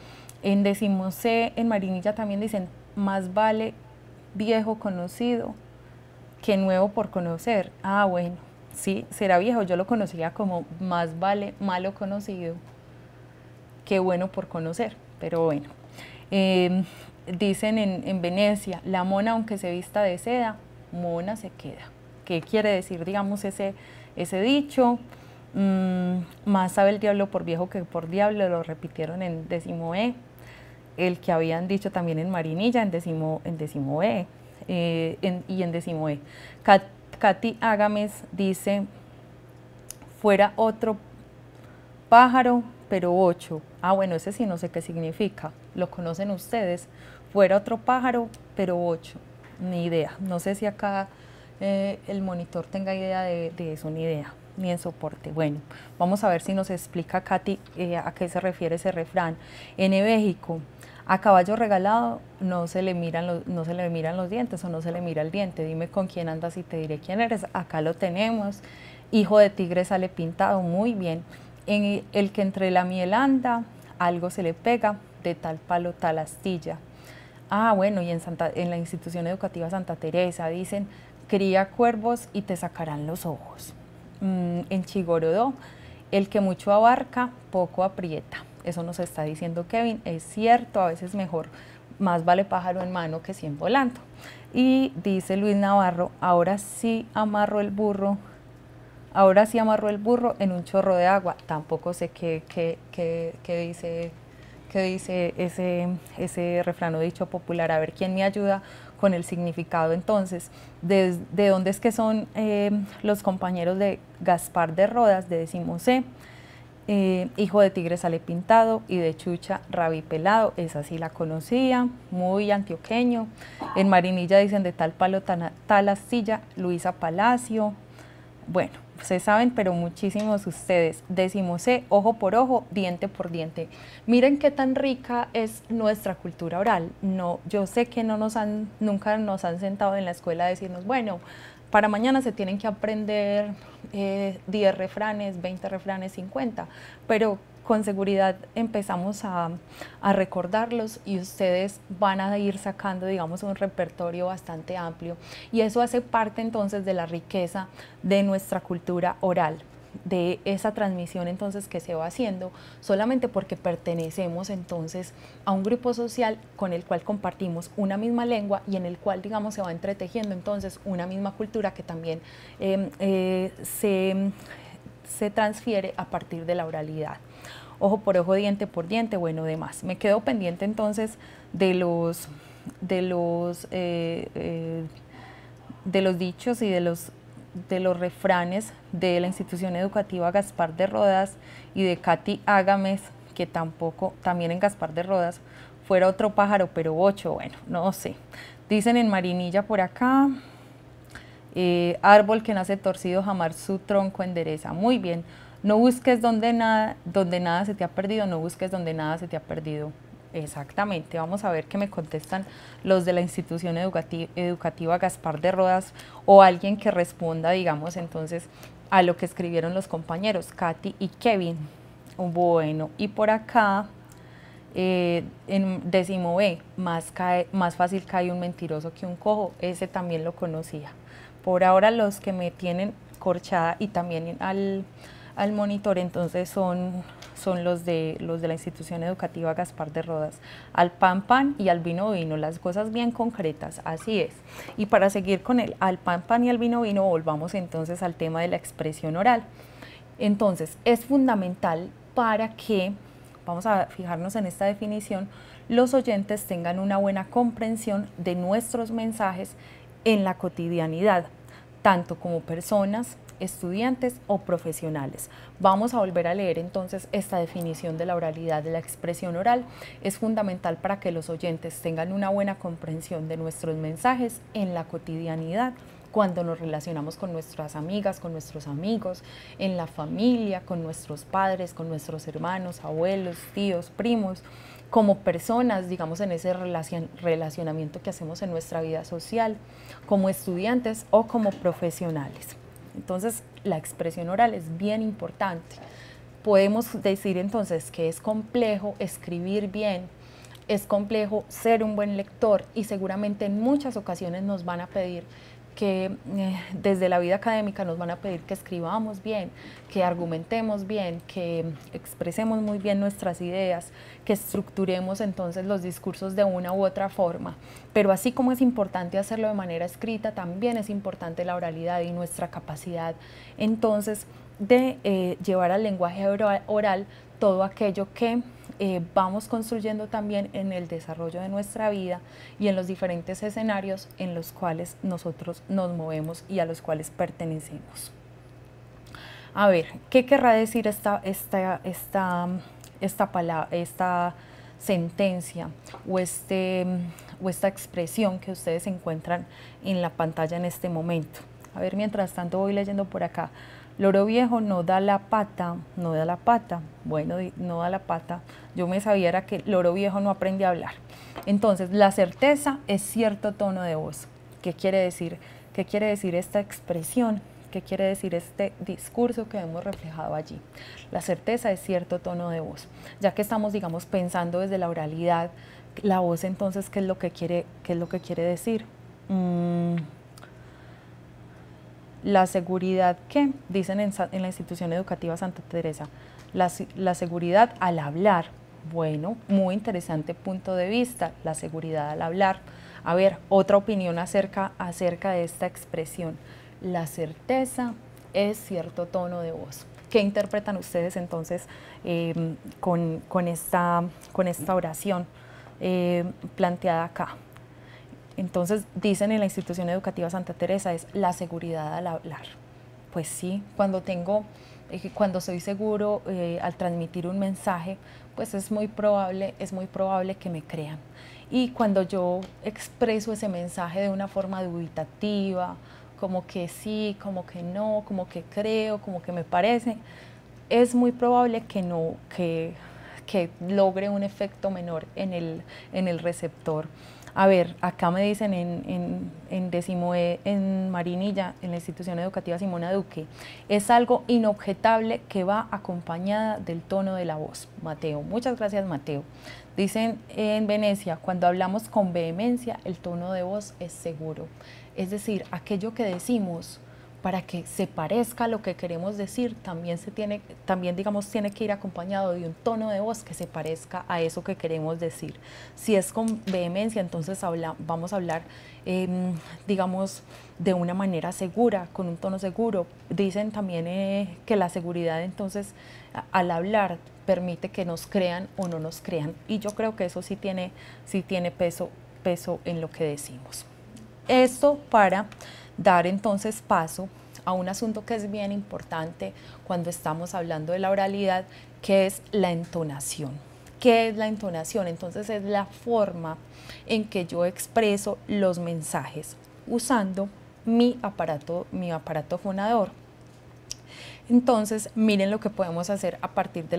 En décimo C, en Marinilla, también dicen: más vale viejo conocido que nuevo por conocer. Ah, bueno, sí, será viejo. Yo lo conocía como más vale malo conocido que bueno por conocer, pero bueno. Dicen en Venecia: la mona aunque se vista de seda, mona se queda. ¿Qué quiere decir, digamos, ese dicho? Más sabe el diablo por viejo que por diablo, lo repitieron en décimo E. El que habían dicho también en Marinilla, en décimo E. Y en décimo E. Katy Ágames dice: fuera otro pájaro, pero 8. Ah, bueno, ese sí no sé qué significa. ¿Lo conocen ustedes? Fuera otro pájaro, pero 8. Ni idea. No sé si acá el monitor tenga idea de eso, ni idea, ni en soporte. Bueno, vamos a ver si nos explica Katy a qué se refiere ese refrán. En México: a caballo regalado no se le miran los dientes, o no se le mira el diente. Dime con quién andas y te diré quién eres. Acá lo tenemos. Hijo de tigre sale pintado. Muy bien. En el que entre la miel anda, algo se le pega, de tal palo tal astilla. Ah, bueno, y en la institución educativa Santa Teresa dicen: cría cuervos y te sacarán los ojos. En Chigorodó: el que mucho abarca, poco aprieta. Eso nos está diciendo Kevin. Es cierto, a veces mejor, más vale pájaro en mano que 100 volando. Y dice Luis Navarro: ahora sí amarro el burro en un chorro de agua. Tampoco sé qué dice ese refrán o dicho popular. A ver quién me ayuda con el significado. Entonces, ¿de dónde es que son los compañeros de Gaspar de Rodas, de décimo C? Hijo de tigre sale pintado, y de chucha rabí pelado. Esa sí la conocía, muy antioqueño. En Marinilla dicen: de tal palo tal astilla, Luisa Palacio. Bueno, se saben, pero muchísimos ustedes. Décimo C: ojo por ojo, diente por diente. Miren qué tan rica es nuestra cultura oral. No, yo sé que nunca nos han sentado en la escuela a decirnos: bueno, para mañana se tienen que aprender 10 refranes, 20 refranes, 50, pero con seguridad empezamos a recordarlos, y ustedes van a ir sacando, digamos, un repertorio bastante amplio, y eso hace parte entonces de la riqueza de nuestra cultura oral, de esa transmisión entonces que se va haciendo solamente porque pertenecemos entonces a un grupo social con el cual compartimos una misma lengua, y en el cual, digamos, se va entretejiendo entonces una misma cultura que también se transfiere a partir de la oralidad. Ojo por ojo, diente por diente, bueno, demás. Me quedo pendiente entonces de los dichos y de los refranes de la institución educativa Gaspar de Rodas y de Katy Ágames, que también en Gaspar de Rodas fuera otro pájaro, pero 8, bueno, no sé. Dicen en Marinilla por acá, árbol que nace torcido jamás su tronco endereza. Muy bien, no busques donde nada se te ha perdido, no busques donde nada se te ha perdido. Exactamente, vamos a ver qué me contestan los de la institución educativa Gaspar de Rodas o alguien que responda, digamos, entonces a lo que escribieron los compañeros, Katy y Kevin. Bueno, y por acá, en décimo B, más fácil cae un mentiroso que un cojo, ese también lo conocía. Por ahora los que me tienen corchada y también al monitor entonces son los de la institución educativa Gaspar de Rodas, al pan pan y al vino vino, las cosas bien concretas, así es. Y para seguir con el al pan pan y al vino vino, volvamos entonces al tema de la expresión oral. Entonces es fundamental para que, vamos a fijarnos en esta definición, los oyentes tengan una buena comprensión de nuestros mensajes en la cotidianidad, tanto como personas, estudiantes o profesionales. Vamos a volver a leer entonces esta definición de la oralidad, de la expresión oral. Es fundamental para que los oyentes tengan una buena comprensión de nuestros mensajes en la cotidianidad, cuando nos relacionamos con nuestras amigas, con nuestros amigos, en la familia, con nuestros padres, con nuestros hermanos, abuelos, tíos, primos, como personas, digamos, en ese relacionamiento que hacemos en nuestra vida social, como estudiantes o como profesionales. Entonces, la expresión oral es bien importante. Podemos decir entonces que es complejo escribir bien, es complejo ser un buen lector y seguramente en muchas ocasiones nos van a pedir que desde la vida académica nos van a pedir que escribamos bien, que argumentemos bien, que expresemos muy bien nuestras ideas, que estructuremos entonces los discursos de una u otra forma. Pero así como es importante hacerlo de manera escrita, también es importante la oralidad y nuestra capacidad entonces de llevar al lenguaje oral todo aquello que vamos construyendo también en el desarrollo de nuestra vida y en los diferentes escenarios en los cuales nosotros nos movemos y a los cuales pertenecemos. A ver, ¿qué querrá decir esta sentencia o esta expresión que ustedes encuentran en la pantalla en este momento? A ver, mientras tanto voy leyendo por acá. Loro viejo no da la pata, no da la pata. Bueno, no da la pata. Yo me sabía era que loro viejo no aprende a hablar. Entonces, la certeza es cierto tono de voz. ¿Qué quiere decir? ¿Qué quiere decir esta expresión? ¿Qué quiere decir este discurso que hemos reflejado allí? La certeza es cierto tono de voz. Ya que estamos, digamos, pensando desde la oralidad, la voz entonces, ¿qué es lo que quiere decir? La seguridad que, dicen en la institución educativa Santa Teresa, la seguridad al hablar. Bueno, muy interesante punto de vista, la seguridad al hablar. A ver, otra opinión acerca de esta expresión. La certeza es cierto tono de voz. ¿Qué interpretan ustedes entonces con esta oración planteada acá? Entonces, dicen en la institución educativa Santa Teresa, es la seguridad al hablar. Pues sí, cuando soy seguro al transmitir un mensaje, pues es muy probable que me crean. Y cuando yo expreso ese mensaje de una forma dubitativa, como que sí, como que no, como que creo, como que me parece, es muy probable que logre un efecto menor en el receptor. A ver, acá me dicen en décimo E, en Marinilla, en la institución educativa Simona Duque, es algo inobjetable que va acompañada del tono de la voz. Mateo, muchas gracias Mateo. Dicen en Venecia, cuando hablamos con vehemencia, el tono de voz es seguro. Es decir, aquello que decimos, para que se parezca a lo que queremos decir, también digamos, tiene que ir acompañado de un tono de voz que se parezca a eso que queremos decir. Si es con vehemencia, entonces vamos a hablar, digamos, de una manera segura, con un tono seguro. Dicen también que la seguridad, entonces, al hablar, permite que nos crean o no nos crean. Y yo creo que eso sí tiene peso en lo que decimos. Esto para dar entonces paso a un asunto que es bien importante cuando estamos hablando de la oralidad, que es la entonación. ¿Qué es la entonación? Entonces es la forma en que yo expreso los mensajes usando mi aparato fonador. Entonces, miren lo que podemos hacer a partir de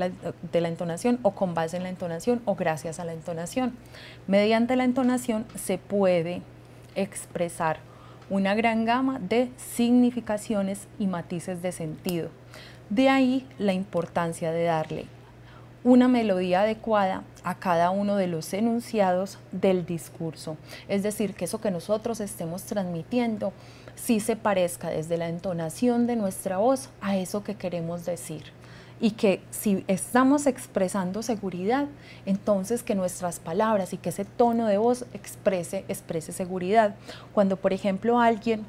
la entonación o con base en la entonación o gracias a la entonación. Mediante la entonación se puede expresar una gran gama de significaciones y matices de sentido. De ahí la importancia de darle una melodía adecuada a cada uno de los enunciados del discurso. Es decir, que eso que nosotros estemos transmitiendo sí se parezca desde la entonación de nuestra voz a eso que queremos decir. Y que si estamos expresando seguridad, entonces que nuestras palabras y que ese tono de voz exprese seguridad. Cuando, por ejemplo, alguien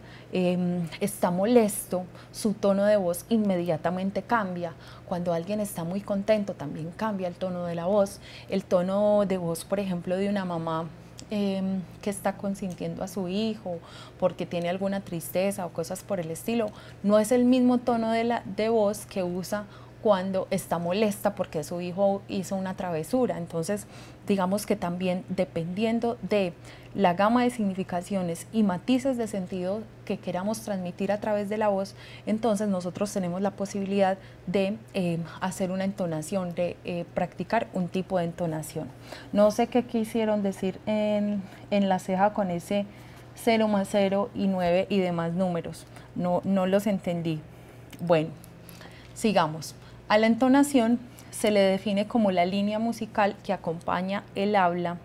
está molesto, su tono de voz inmediatamente cambia. Cuando alguien está muy contento, también cambia el tono de la voz. El tono de voz, por ejemplo, de una mamá que está consintiendo a su hijo porque tiene alguna tristeza o cosas por el estilo, no es el mismo tono de voz que usa cuando está molesta porque su hijo hizo una travesura. Entonces, digamos que también dependiendo de la gama de significaciones y matices de sentido que queramos transmitir a través de la voz, entonces nosotros tenemos la posibilidad de hacer una entonación, de practicar un tipo de entonación. No sé qué quisieron decir en la ceja con ese 0 más 0 y 9 y demás números. No los entendí. Bueno, sigamos. A la entonación se le define como la línea musical que acompaña el habla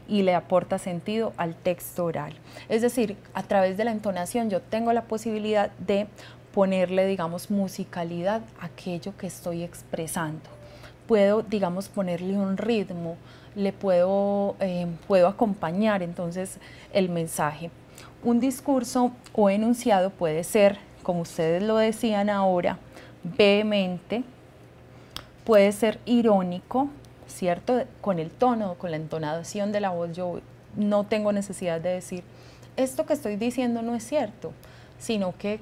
y le aporta sentido al texto oral. Es decir, a través de la entonación yo tengo la posibilidad de ponerle, digamos, musicalidad a aquello que estoy expresando. Puedo, digamos, ponerle un ritmo, le puedo acompañar entonces el mensaje. Un discurso o enunciado puede ser, como ustedes lo decían ahora, vehemente, puede ser irónico, ¿cierto? Con el tono, con la entonación de la voz, yo no tengo necesidad de decir, esto que estoy diciendo no es cierto, sino que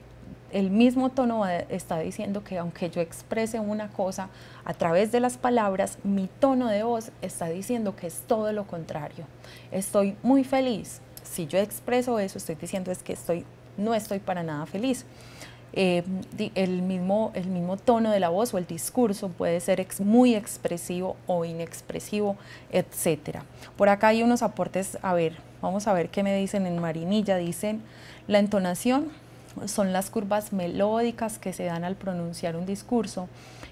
el mismo tono está diciendo que aunque yo exprese una cosa a través de las palabras, mi tono de voz está diciendo que es todo lo contrario. Estoy muy feliz. Si yo expreso eso, estoy diciendo es que no estoy para nada feliz. El mismo tono de la voz o el discurso puede ser muy expresivo o inexpresivo, etc. Por acá hay unos aportes, vamos a ver qué me dicen en Marinilla. Dicen, la entonación son las curvas melódicas que se dan al pronunciar un discurso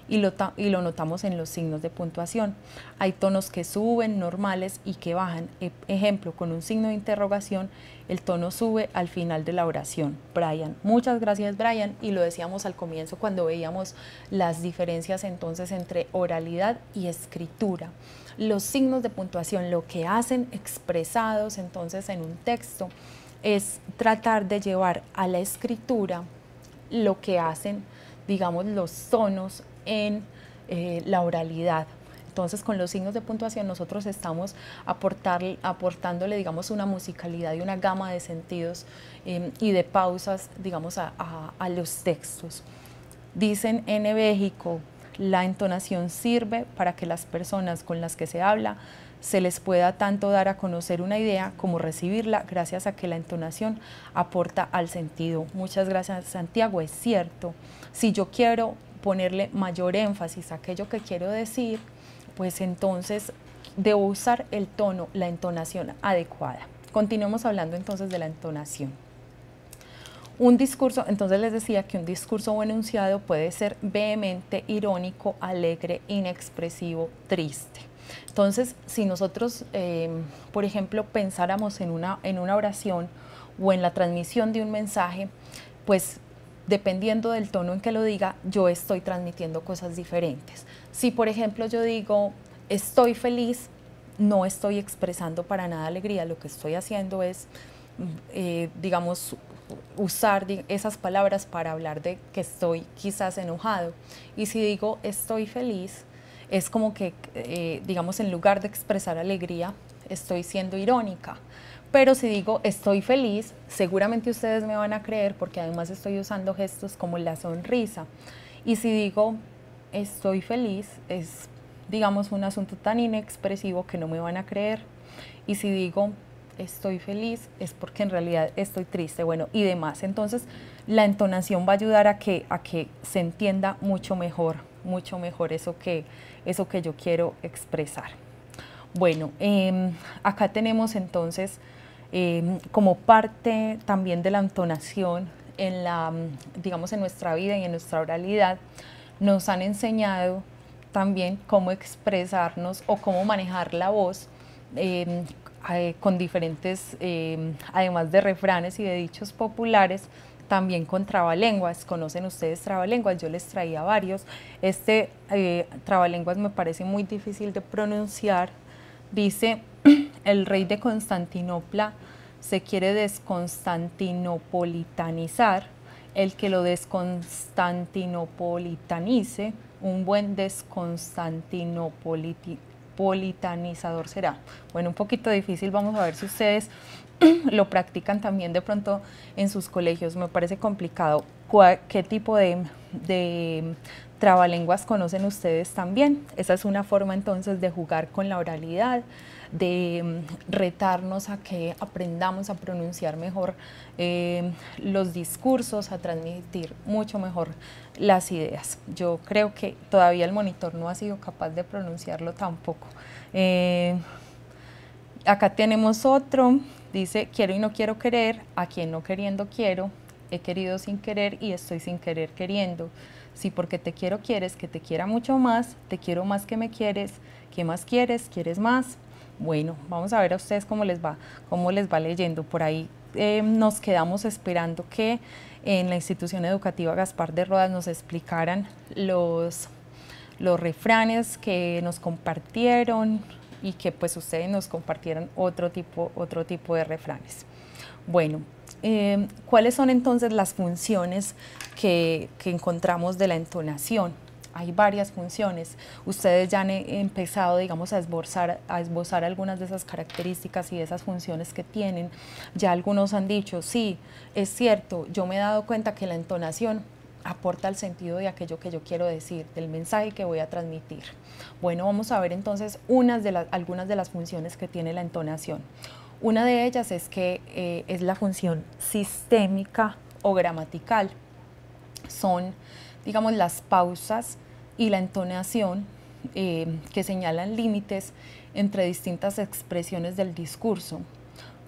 y lo notamos en los signos de puntuación. Hay tonos que suben, normales, y que bajan. Ejemplo, con un signo de interrogación, el tono sube al final de la oración. Brian, muchas gracias Brian, y lo decíamos al comienzo cuando veíamos las diferencias entonces entre oralidad y escritura. Los signos de puntuación lo que hacen expresados entonces en un texto es tratar de llevar a la escritura lo que hacen, digamos, los tonos en la oralidad. Entonces, con los signos de puntuación nosotros estamos aportándole, digamos, una musicalidad y una gama de sentidos y de pausas, digamos, a los textos. Dicen en México, la entonación sirve para que las personas con las que se habla se les pueda tanto dar a conocer una idea como recibirla, gracias a que la entonación aporta al sentido. Muchas gracias, Santiago. Es cierto, si yo quiero ponerle mayor énfasis a aquello que quiero decir, pues entonces debo usar el tono, la entonación adecuada. Continuemos hablando entonces de la entonación. Un discurso, entonces les decía que un discurso o enunciado puede ser vehemente, irónico, alegre, inexpresivo, triste. Entonces, si nosotros, por ejemplo, pensáramos en una oración o en la transmisión de un mensaje, pues dependiendo del tono en que lo diga, yo estoy transmitiendo cosas diferentes. Si, por ejemplo, yo digo, estoy feliz, no estoy expresando para nada alegría, lo que estoy haciendo es, digamos, usar esas palabras para hablar de que estoy quizás enojado. Y si digo, estoy feliz, es como que, digamos, en lugar de expresar alegría, estoy siendo irónica. Pero si digo estoy feliz, seguramente ustedes me van a creer porque además estoy usando gestos como la sonrisa. Y si digo estoy feliz, es digamos, un asunto tan inexpresivo que no me van a creer. Y si digo estoy feliz es porque en realidad estoy triste, bueno, y demás. Entonces, la entonación va a ayudar a que se entienda mucho mejor eso que yo quiero expresar. Bueno, acá tenemos entonces como parte también de la entonación digamos, en nuestra vida y en nuestra oralidad, nos han enseñado también cómo expresarnos o cómo manejar la voz con diferentes, además de refranes y de dichos populares, también con trabalenguas. ¿Conocen ustedes trabalenguas? Yo les traía varios. Este trabalenguas me parece muy difícil de pronunciar. Dice, el rey de Constantinopla se quiere desconstantinopolitanizar, el que lo desconstantinopolitanice, un buen desconstantinopolitanizador será. Bueno, un poquito difícil, vamos a ver si ustedes lo practican también de pronto en sus colegios. Me parece complicado. ¿Qué tipo de trabalenguas conocen ustedes también? Esa es una forma entonces de jugar con la oralidad, de retarnos a que aprendamos a pronunciar mejor los discursos, a transmitir mucho mejor las ideas. Yo creo que todavía el monitor no ha sido capaz de pronunciarlo tampoco. Acá tenemos otro, dice, quiero y no quiero querer, a quien no queriendo quiero, he querido sin querer y estoy sin querer queriendo. Si porque te quiero quieres que te quiera mucho más, te quiero más que me quieres, ¿qué más quieres? ¿Quieres más? Bueno, vamos a ver a ustedes cómo les va leyendo. Por ahí nos quedamos esperando que en la institución educativa Gaspar de Rodas nos explicaran los refranes que nos compartieron y que pues ustedes nos compartieran otro tipo de refranes. Bueno, ¿cuáles son entonces las funciones que encontramos de la entonación? Hay varias funciones. Ustedes ya han empezado, digamos, a esbozar algunas de esas características y de esas funciones que tienen. Ya algunos han dicho, sí, es cierto, yo me he dado cuenta que la entonación aporta el sentido de aquello que yo quiero decir, del mensaje que voy a transmitir. Bueno, vamos a ver entonces algunas de las funciones que tiene la entonación. Una de ellas es que es la función sistémica o gramatical. Son, digamos, las pausas y la entonación que señalan límites entre distintas expresiones del discurso,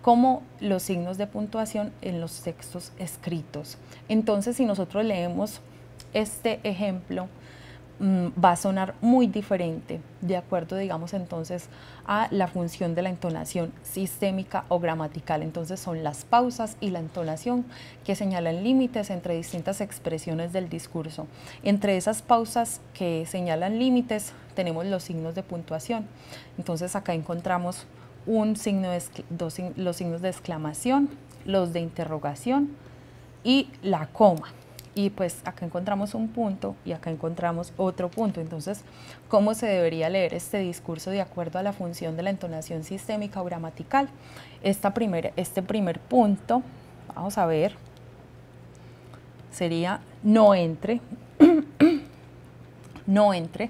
como los signos de puntuación en los textos escritos. Entonces, si nosotros leemos este ejemplo, va a sonar muy diferente de acuerdo, digamos, entonces a la función de la entonación sistémica o gramatical. Entonces son las pausas y la entonación que señalan límites entre distintas expresiones del discurso. Entre esas pausas que señalan límites tenemos los signos de puntuación. Entonces acá encontramos los signos de exclamación, los de interrogación y la coma. Y pues acá encontramos un punto y acá encontramos otro punto. Entonces, ¿cómo se debería leer este discurso de acuerdo a la función de la entonación sistémica o gramatical? Este primer punto, vamos a ver, sería no entre, no entre.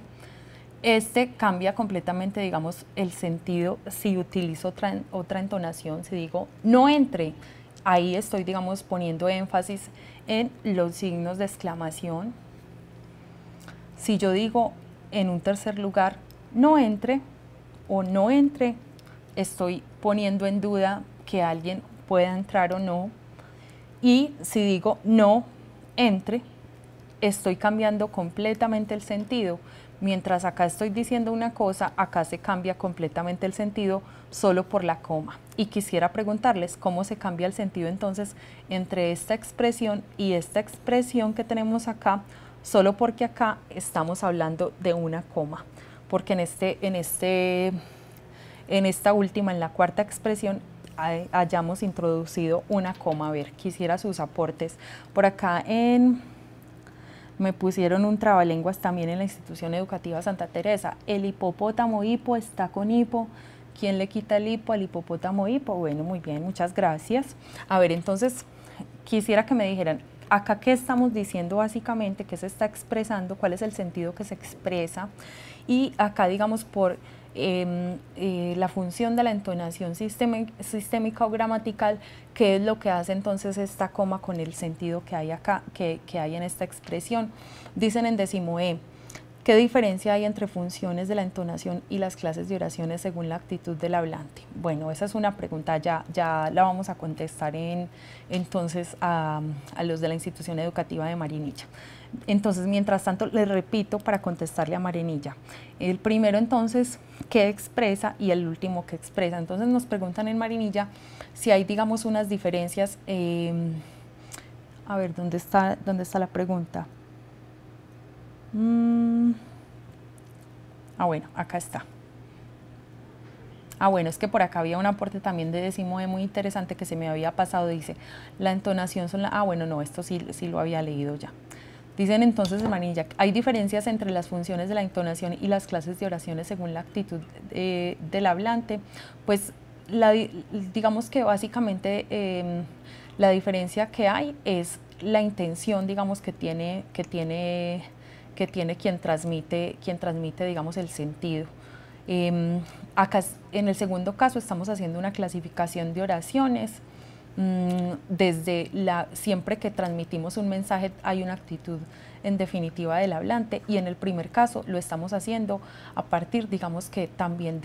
Este cambia completamente, digamos, el sentido si utilizo otra entonación, si digo no entre. Ahí estoy, digamos, poniendo énfasis en los signos de exclamación. Si yo digo en un tercer lugar, no entre o no entre, estoy poniendo en duda que alguien pueda entrar o no. Y si digo no entre, estoy cambiando completamente el sentido. Mientras acá estoy diciendo una cosa, acá se cambia completamente el sentido solo por la coma. Y quisiera preguntarles cómo se cambia el sentido entonces entre esta expresión y esta expresión que tenemos acá, solo porque acá estamos hablando de una coma. Porque en esta última, en la cuarta expresión, hayamos introducido una coma. A ver, quisiera sus aportes. Por acá me pusieron un trabalenguas también en la institución educativa Santa Teresa. El hipopótamo hipo está con hipo. ¿Quién le quita el hipo al hipopótamo hipo? Bueno, muy bien, muchas gracias. A ver, entonces, quisiera que me dijeran, acá qué estamos diciendo básicamente, qué se está expresando, cuál es el sentido que se expresa, y acá digamos por la función de la entonación sistémica o gramatical, qué es lo que hace entonces esta coma con el sentido que hay acá, que hay en esta expresión. Dicen en 10E, ¿qué diferencia hay entre funciones de la entonación y las clases de oraciones según la actitud del hablante? Bueno, esa es una pregunta, ya la vamos a contestar entonces a los de la institución educativa de Marinilla. Entonces, mientras tanto, les repito para contestarle a Marinilla. El primero, entonces, ¿qué expresa? Y el último, ¿qué expresa? Entonces, nos preguntan en Marinilla si hay, digamos, unas diferencias. A ver, ¿dónde está la pregunta? Bueno, acá está. Bueno, es que por acá había un aporte también de 10E muy interesante que se me había pasado. Dice, la entonación son la... bueno, no, esto sí lo había leído ya. Dicen entonces en Marinilla, hay diferencias entre las funciones de la entonación y las clases de oraciones según la actitud del hablante. Pues digamos que básicamente la diferencia que hay es la intención, digamos, que tiene quien transmite, digamos, el sentido. Acá en el segundo caso estamos haciendo una clasificación de oraciones. Desde siempre que transmitimos un mensaje hay una actitud en definitiva del hablante, y en el primer caso lo estamos haciendo a partir, digamos, que también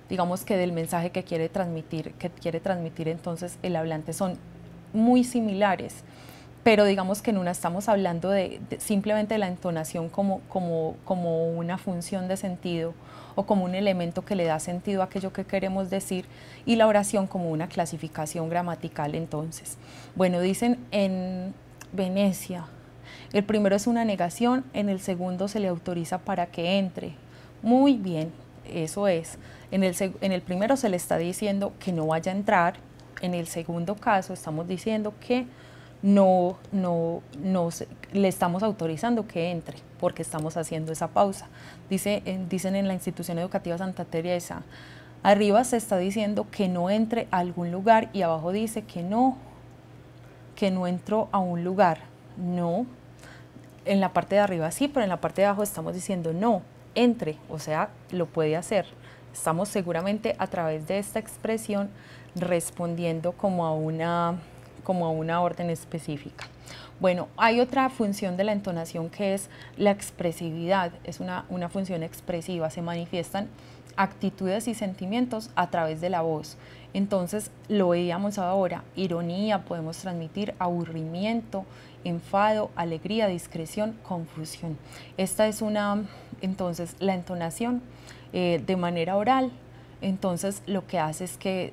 digamos que del mensaje que quiere transmitir entonces el hablante. Son muy similares, pero digamos que en una estamos hablando simplemente de la entonación como una función de sentido o como un elemento que le da sentido a aquello que queremos decir, y la oración como una clasificación gramatical. Entonces, bueno, dicen en Venecia, el primero es una negación, en el segundo se le autoriza para que entre. Muy bien, eso es. En el primero se le está diciendo que no vaya a entrar, en el segundo caso estamos diciendo que le estamos autorizando que entre, porque estamos haciendo esa pausa. Dicen en la institución educativa Santa Teresa, arriba se está diciendo que no entre a algún lugar, y abajo dice que no entró a un lugar. No, en la parte de arriba sí, pero en la parte de abajo estamos diciendo no, entre, o sea, lo puede hacer. Estamos seguramente a través de esta expresión respondiendo como a una orden específica. Bueno, hay otra función de la entonación que es la expresividad, es una función expresiva, se manifiestan actitudes y sentimientos a través de la voz. Entonces, lo veíamos ahora, ironía, podemos transmitir aburrimiento, enfado, alegría, discreción, confusión. Esta es entonces, la entonación de manera oral. Entonces, lo que hace es que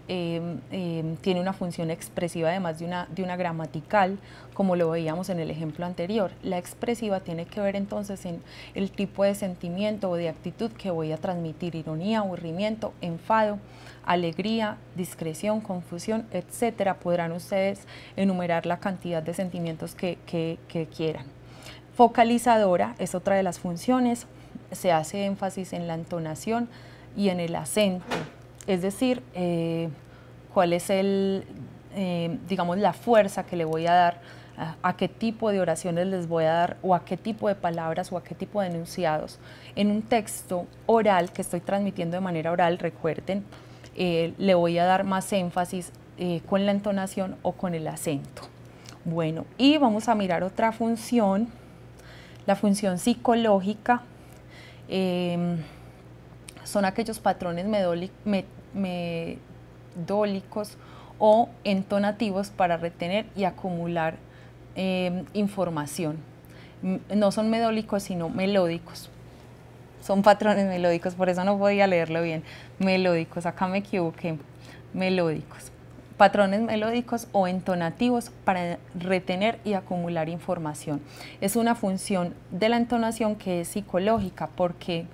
tiene una función expresiva, además de una gramatical, como lo veíamos en el ejemplo anterior. La expresiva tiene que ver entonces en el tipo de sentimiento o de actitud que voy a transmitir: ironía, aburrimiento, enfado, alegría, discreción, confusión, etcétera. Podrán ustedes enumerar la cantidad de sentimientos que quieran. Focalizadora es otra de las funciones. Se hace énfasis en la entonación y en el acento, es decir, cuál es digamos, la fuerza que le voy a dar, a qué tipo de oraciones les voy a dar, o a qué tipo de palabras o a qué tipo de enunciados. En un texto oral que estoy transmitiendo de manera oral, recuerden, le voy a dar más énfasis con la entonación o con el acento. Bueno, y vamos a mirar otra función, la función psicológica. Son aquellos patrones medólicos o entonativos para retener y acumular información. No son medólicos, sino melódicos. Son patrones melódicos, por eso no podía leerlo bien. Melódicos, acá me equivoqué. Melódicos. Patrones melódicos o entonativos para retener y acumular información. Es una función de la entonación que es psicológica, porque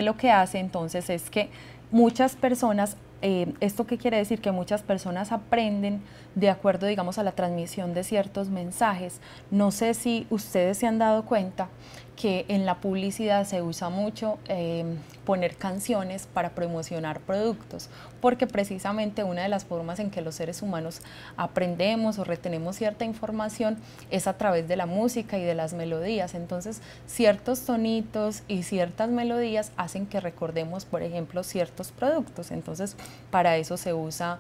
lo que hace entonces es que muchas personas, ¿esto qué quiere decir? Que muchas personas aprenden de acuerdo, digamos, a la transmisión de ciertos mensajes. No sé si ustedes se han dado cuenta que en la publicidad se usa mucho poner canciones para promocionar productos, porque precisamente una de las formas en que los seres humanos aprendemos o retenemos cierta información es a través de la música y de las melodías. Entonces, ciertos tonitos y ciertas melodías hacen que recordemos, por ejemplo, ciertos productos. Entonces, para eso se usan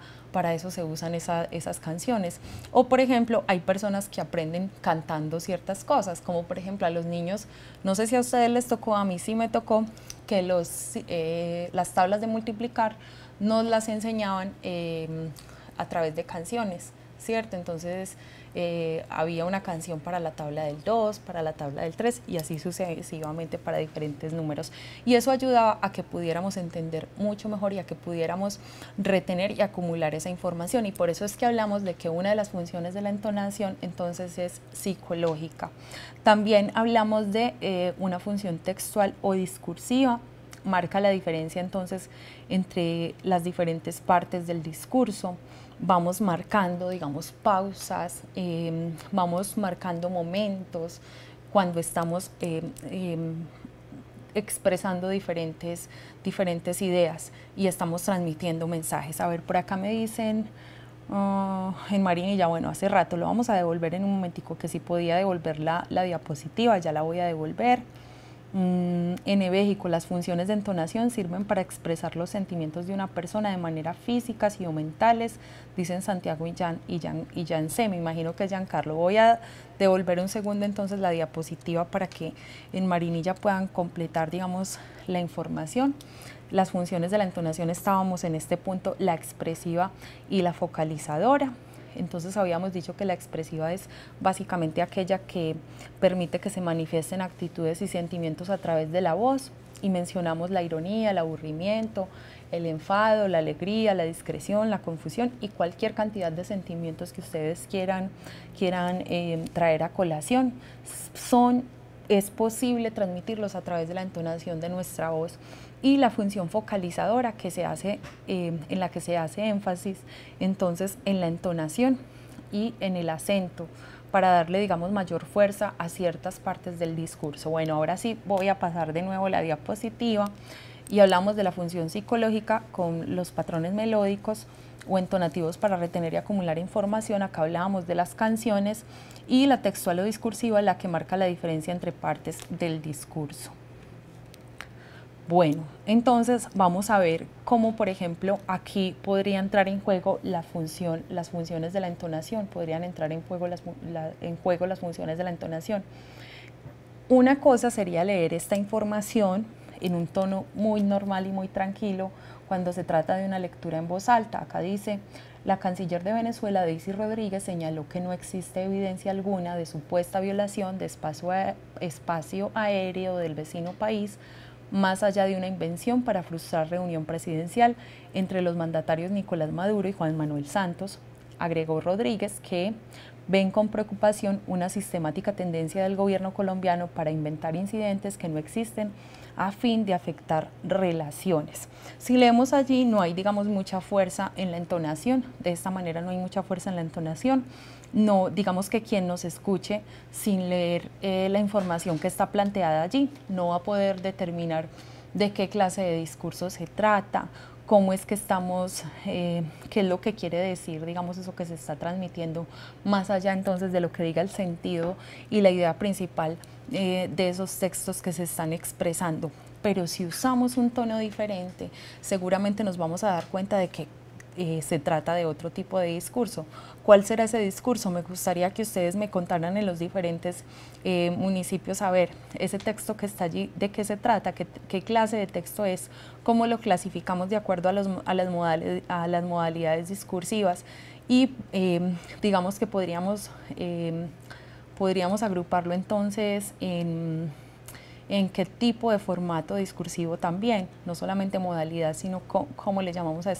esas canciones. O, por ejemplo, hay personas que aprenden cantando ciertas cosas, como por ejemplo a los niños, no sé si a ustedes les tocó, a mí sí me tocó, que las tablas de multiplicar nos las enseñaban a través de canciones, ¿cierto? Entonces había una canción para la tabla del 2, para la tabla del 3 y así sucesivamente para diferentes números. Y eso ayudaba a que pudiéramos entender mucho mejor y a que pudiéramos retener y acumular esa información. Y por eso es que hablamos de que una de las funciones de la entonación entonces es psicológica. También hablamos de una función textual o discursiva. Marca la diferencia entonces entre las diferentes partes del discurso. Vamos marcando, digamos, pausas, vamos marcando momentos cuando estamos expresando diferentes ideas y estamos transmitiendo mensajes. A ver, por acá me dicen en Marinilla, bueno, hace rato, lo vamos a devolver en un momentico, que si podía devolver la diapositiva, ya la voy a devolver. En México, las funciones de entonación sirven para expresar los sentimientos de una persona de manera físicas y o mentales, dicen Santiago y Jan C. Me imagino que es Giancarlo. Voy a devolver un segundo entonces la diapositiva para que en Marinilla puedan completar, digamos, la información. Las funciones de la entonación estábamos en este punto, la expresiva y la focalizadora. Entonces habíamos dicho que la expresiva es básicamente aquella que permite que se manifiesten actitudes y sentimientos a través de la voz, y mencionamos la ironía, el aburrimiento, el enfado, la alegría, la discreción, la confusión y cualquier cantidad de sentimientos que ustedes quieran traer a colación. Es posible transmitirlos a través de la entonación de nuestra voz. Y la función focalizadora que se hace, en la que se hace énfasis entonces en la entonación y en el acento para darle, digamos, mayor fuerza a ciertas partes del discurso. Bueno, ahora sí voy a pasar de nuevo la diapositiva y hablamos de la función psicológica con los patrones melódicos o entonativos para retener y acumular información. Acá hablábamos de las canciones, y la textual o discursiva, la que marca la diferencia entre partes del discurso. Bueno, entonces vamos a ver cómo, por ejemplo, aquí podría entrar en juego las funciones de la entonación, podrían entrar en juego las funciones de la entonación. Una cosa sería leer esta información en un tono muy normal y muy tranquilo cuando se trata de una lectura en voz alta. Acá dice: la canciller de Venezuela, Daisy Rodríguez, señaló que no existe evidencia alguna de supuesta violación de espacio aéreo del vecino país, más allá de una invención para frustrar reunión presidencial entre los mandatarios Nicolás Maduro y Juan Manuel Santos. Agregó Rodríguez que ven con preocupación una sistemática tendencia del gobierno colombiano para inventar incidentes que no existen a fin de afectar relaciones. Si leemos allí, no hay, digamos, mucha fuerza en la entonación. De esta manera no hay mucha fuerza en la entonación. No, digamos que quien nos escuche sin leer la información que está planteada allí no va a poder determinar de qué clase de discurso se trata, cómo es que estamos, qué es lo que quiere decir, digamos, eso que se está transmitiendo, más allá entonces de lo que diga el sentido y la idea principal de esos textos que se están expresando. Pero si usamos un tono diferente, seguramente nos vamos a dar cuenta de que se trata de otro tipo de discurso. ¿Cuál será ese discurso? Me gustaría que ustedes me contaran en los diferentes municipios, a ver, ese texto que está allí, ¿de qué se trata? ¿Qué clase de texto es? ¿Cómo lo clasificamos de acuerdo a las modalidades discursivas? Y digamos que podríamos agruparlo entonces en qué tipo de formato discursivo también, no solamente modalidad, sino cómo le llamamos a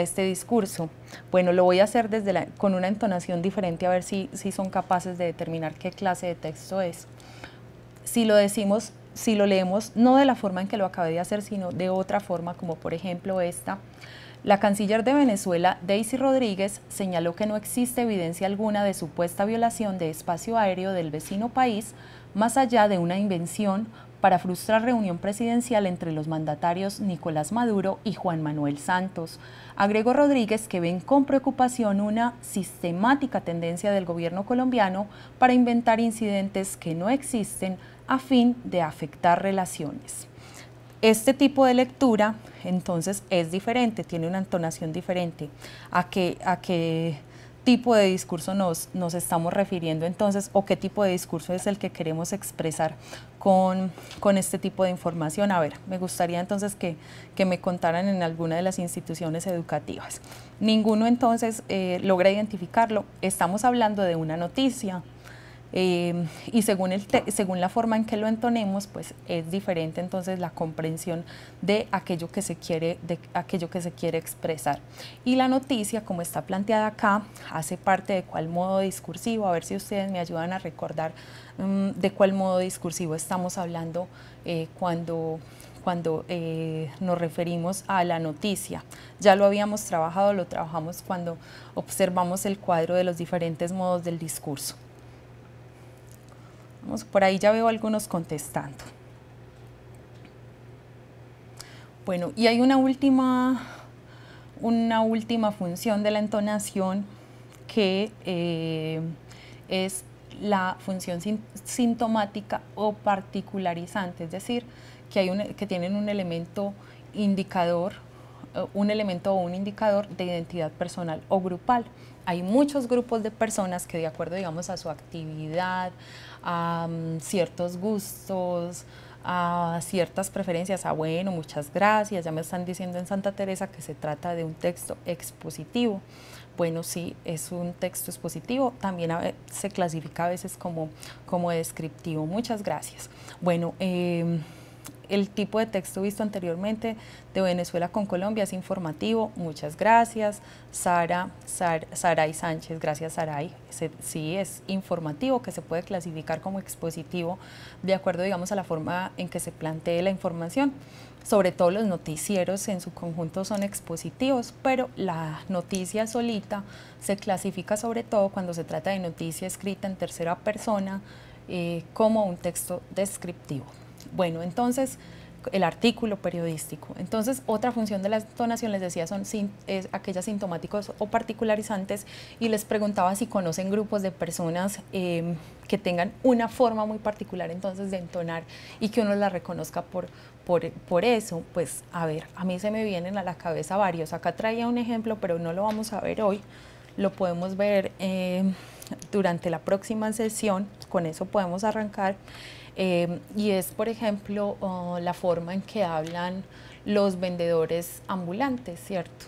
este discurso. Bueno, lo voy a hacer con una entonación diferente, a ver si son capaces de determinar qué clase de texto es. Si lo leemos no de la forma en que lo acabé de hacer, sino de otra forma, como por ejemplo esta: la canciller de Venezuela, Daisy Rodríguez, señaló que no existe evidencia alguna de supuesta violación de espacio aéreo del vecino país, más allá de una invención para frustrar reunión presidencial entre los mandatarios Nicolás Maduro y Juan Manuel Santos. Agregó Rodríguez que ven con preocupación una sistemática tendencia del gobierno colombiano para inventar incidentes que no existen a fin de afectar relaciones. Este tipo de lectura, entonces, es diferente, tiene una entonación diferente. ¿A qué tipo de discurso nos estamos refiriendo entonces, o qué tipo de discurso es el que queremos expresar con este tipo de información? A ver, me gustaría entonces que me contaran en alguna de las instituciones educativas. Ninguno entonces logra identificarlo. Estamos hablando de una noticia. Y según la forma en que lo entonemos, pues es diferente entonces la comprensión de aquello que se quiere expresar. Y la noticia, como está planteada acá, hace parte de cuál modo discursivo. A ver si ustedes me ayudan a recordar de cuál modo discursivo estamos hablando cuando nos referimos a la noticia. Ya lo habíamos trabajado, lo trabajamos cuando observamos el cuadro de los diferentes modos del discurso. Por ahí ya veo algunos contestando. Bueno, y hay una última función de la entonación que es la función sintomática o particularizante, es decir, que tienen un elemento indicador, un indicador de identidad personal o grupal. Hay muchos grupos de personas que, de acuerdo, digamos, a su actividad, a ciertos gustos, a ciertas preferencias, bueno, muchas gracias, ya me están diciendo en Santa Teresa que se trata de un texto expositivo. Bueno, sí, es un texto expositivo, también se clasifica a veces como descriptivo. Muchas gracias. Bueno, el tipo de texto visto anteriormente de Venezuela con Colombia es informativo, muchas gracias. Saray Sánchez, gracias Saray. Sí, es informativo, que se puede clasificar como expositivo de acuerdo, digamos, a la forma en que se plantee la información. Sobre todo los noticieros en su conjunto son expositivos, pero la noticia solita se clasifica sobre todo cuando se trata de noticia escrita en tercera persona como un texto descriptivo. Bueno, entonces, el artículo periodístico. Entonces, otra función de la entonación, les decía, son aquellas sintomáticos o particularizantes, y les preguntaba si conocen grupos de personas que tengan una forma muy particular entonces de entonar y que uno la reconozca por eso. Pues, a ver, a mí se me vienen a la cabeza varios. Acá traía un ejemplo, pero no lo vamos a ver hoy. Lo podemos ver durante la próxima sesión, con eso podemos arrancar. Y es, por ejemplo, la forma en que hablan los vendedores ambulantes, ¿cierto?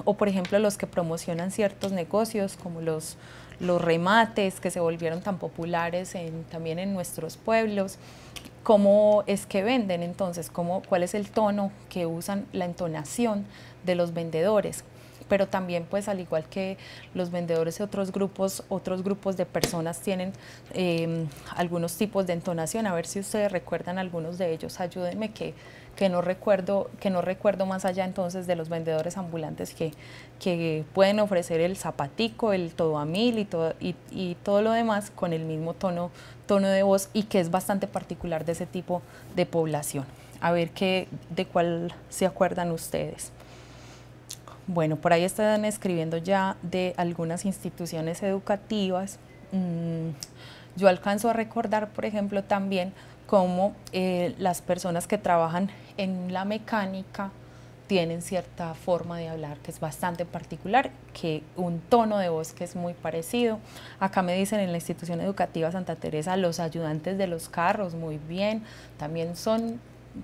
O por ejemplo los que promocionan ciertos negocios, como los remates que se volvieron tan populares también en nuestros pueblos. ¿Cómo es que venden entonces? ¿Cuál es el tono que usan, la entonación de los vendedores? Pero también, pues, al igual que los vendedores de otros grupos de personas tienen algunos tipos de entonación. A ver si ustedes recuerdan algunos de ellos, ayúdenme que no recuerdo más allá entonces de los vendedores ambulantes que pueden ofrecer el zapatico, el todo a mil y todo lo demás con el mismo tono de voz, y que es bastante particular de ese tipo de población. A ver de cuál se acuerdan ustedes. Bueno, por ahí están escribiendo ya de algunas instituciones educativas. Yo alcanzo a recordar, por ejemplo, también cómo las personas que trabajan en la mecánica tienen cierta forma de hablar que es bastante particular, que un tono de voz que es muy parecido. Acá me dicen en la institución educativa Santa Teresa, los ayudantes de los carros, muy bien, también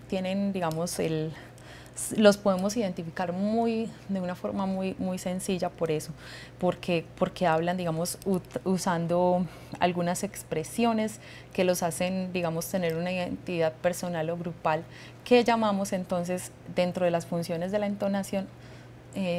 tienen, digamos, los podemos identificar de una forma muy sencilla por eso, porque hablan, digamos, usando algunas expresiones que los hacen, digamos, tener una identidad personal o grupal, que llamamos entonces, dentro de las funciones de la entonación,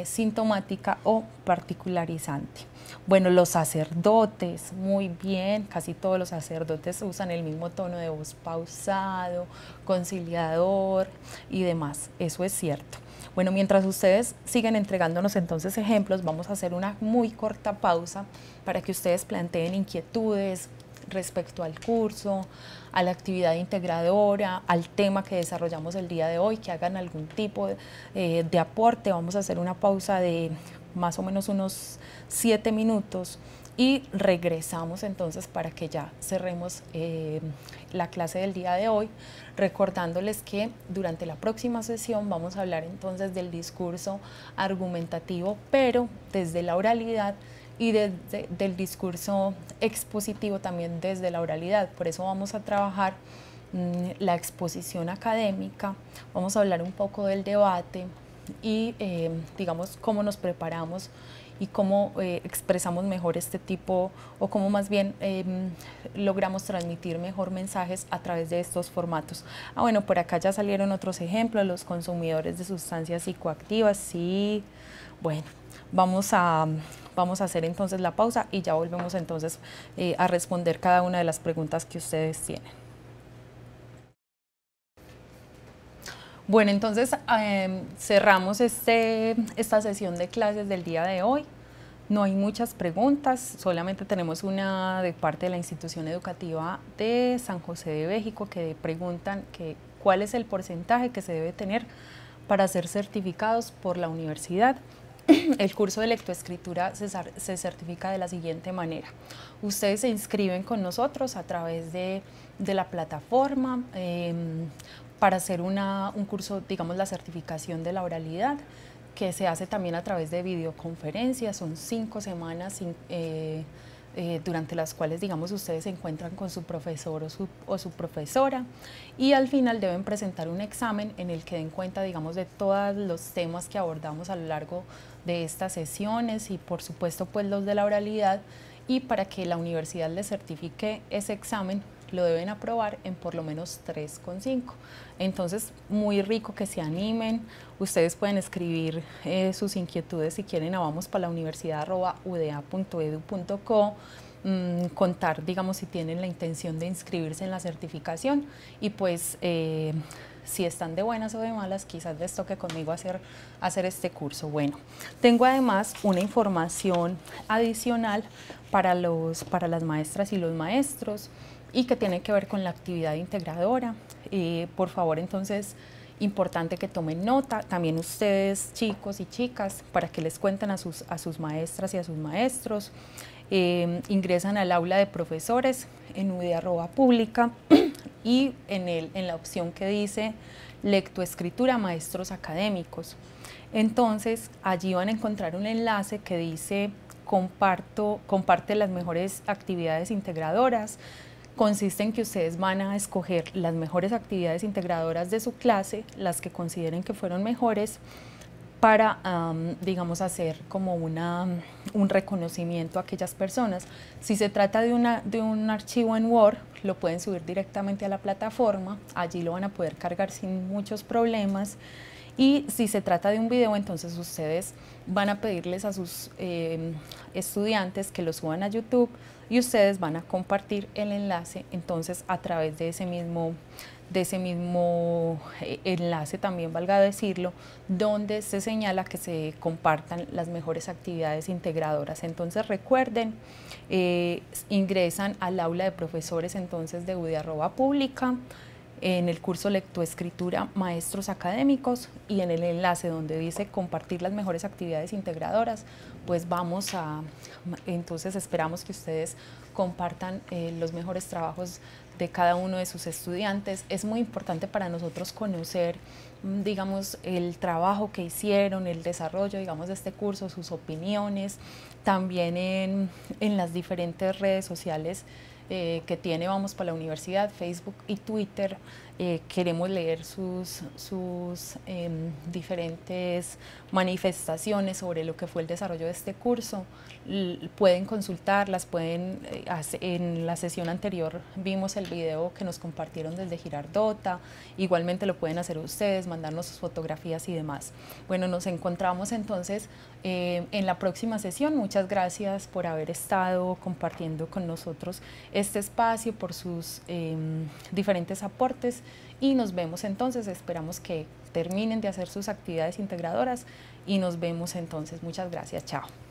sintomática o particularizante. Bueno, los sacerdotes, muy bien, casi todos los sacerdotes usan el mismo tono de voz pausado, conciliador y demás, eso es cierto. Bueno, mientras ustedes siguen entregándonos entonces ejemplos, vamos a hacer una muy corta pausa para que ustedes planteen inquietudes, respecto al curso, a la actividad integradora, al tema que desarrollamos el día de hoy, que hagan algún tipo de aporte. Vamos a hacer una pausa de más o menos unos 7 minutos y regresamos entonces para que ya cerremos la clase del día de hoy, recordándoles que durante la próxima sesión vamos a hablar entonces del discurso argumentativo, pero desde la oralidad, y del discurso expositivo también desde la oralidad. Por eso vamos a trabajar la exposición académica, vamos a hablar un poco del debate y digamos cómo nos preparamos y cómo expresamos mejor este tipo, o cómo más bien logramos transmitir mejor mensajes a través de estos formatos. Bueno, por acá ya salieron otros ejemplos, los consumidores de sustancias psicoactivas, sí. Bueno, vamos a hacer entonces la pausa y ya volvemos entonces a responder cada una de las preguntas que ustedes tienen. Bueno, entonces cerramos esta sesión de clases del día de hoy. No hay muchas preguntas, solamente tenemos una de parte de la institución educativa de San José de México que preguntan cuál es el porcentaje que se debe tener para ser certificados por la universidad. El curso de lectoescritura se certifica de la siguiente manera. Ustedes se inscriben con nosotros a través de la plataforma para hacer un curso, digamos, la certificación de la oralidad, que se hace también a través de videoconferencias. Son 5 semanas durante las cuales, digamos, ustedes se encuentran con su profesor o su profesora, y al final deben presentar un examen en el que den cuenta, digamos, de todos los temas que abordamos a lo largo de estas sesiones y por supuesto pues los de la oralidad, y para que la universidad les certifique ese examen lo deben aprobar en por lo menos 3,5. Entonces, muy rico que se animen. Ustedes pueden escribir sus inquietudes si quieren a vamospalauniversidad@udea.edu.co, contar, digamos, si tienen la intención de inscribirse en la certificación, y pues si están de buenas o de malas, quizás les toque conmigo hacer este curso. Bueno, tengo además una información adicional para las maestras y los maestros, y que tiene que ver con la actividad integradora. Por favor, entonces, importante que tomen nota, también ustedes, chicos y chicas, para que les cuenten a sus maestras y a sus maestros. Ingresan al aula de profesores en udea.pública y en la opción que dice lectoescritura maestros académicos. Entonces, allí van a encontrar un enlace que dice comparte las mejores actividades integradoras. Consiste en que ustedes van a escoger las mejores actividades integradoras de su clase, las que consideren que fueron mejores, para, digamos, hacer como un reconocimiento a aquellas personas. Si se trata de un archivo en Word, lo pueden subir directamente a la plataforma, allí lo van a poder cargar sin muchos problemas. Y si se trata de un video, entonces ustedes van a pedirles a sus estudiantes que lo suban a YouTube, y ustedes van a compartir el enlace entonces a través de ese mismo enlace, también valga decirlo, donde se señala que se compartan las mejores actividades integradoras. Entonces recuerden, ingresan al aula de profesores entonces de udea.pública, en el curso Lectoescritura Maestros Académicos, y en el enlace donde dice compartir las mejores actividades integradoras, pues entonces esperamos que ustedes compartan los mejores trabajos de cada uno de sus estudiantes. Es muy importante para nosotros conocer, digamos, el trabajo que hicieron, el desarrollo, digamos, de este curso, sus opiniones, también en las diferentes redes sociales que tiene Vamos para la Universidad, Facebook y Twitter. Queremos leer sus diferentes manifestaciones sobre lo que fue el desarrollo de este curso. Pueden consultarlas, en la sesión anterior vimos el video que nos compartieron desde Girardota, igualmente lo pueden hacer ustedes, mandarnos sus fotografías y demás. Bueno, nos encontramos entonces en la próxima sesión. Muchas gracias por haber estado compartiendo con nosotros este espacio, por sus diferentes aportes, y nos vemos entonces. Esperamos que terminen de hacer sus actividades integradoras y nos vemos entonces. Muchas gracias, chao.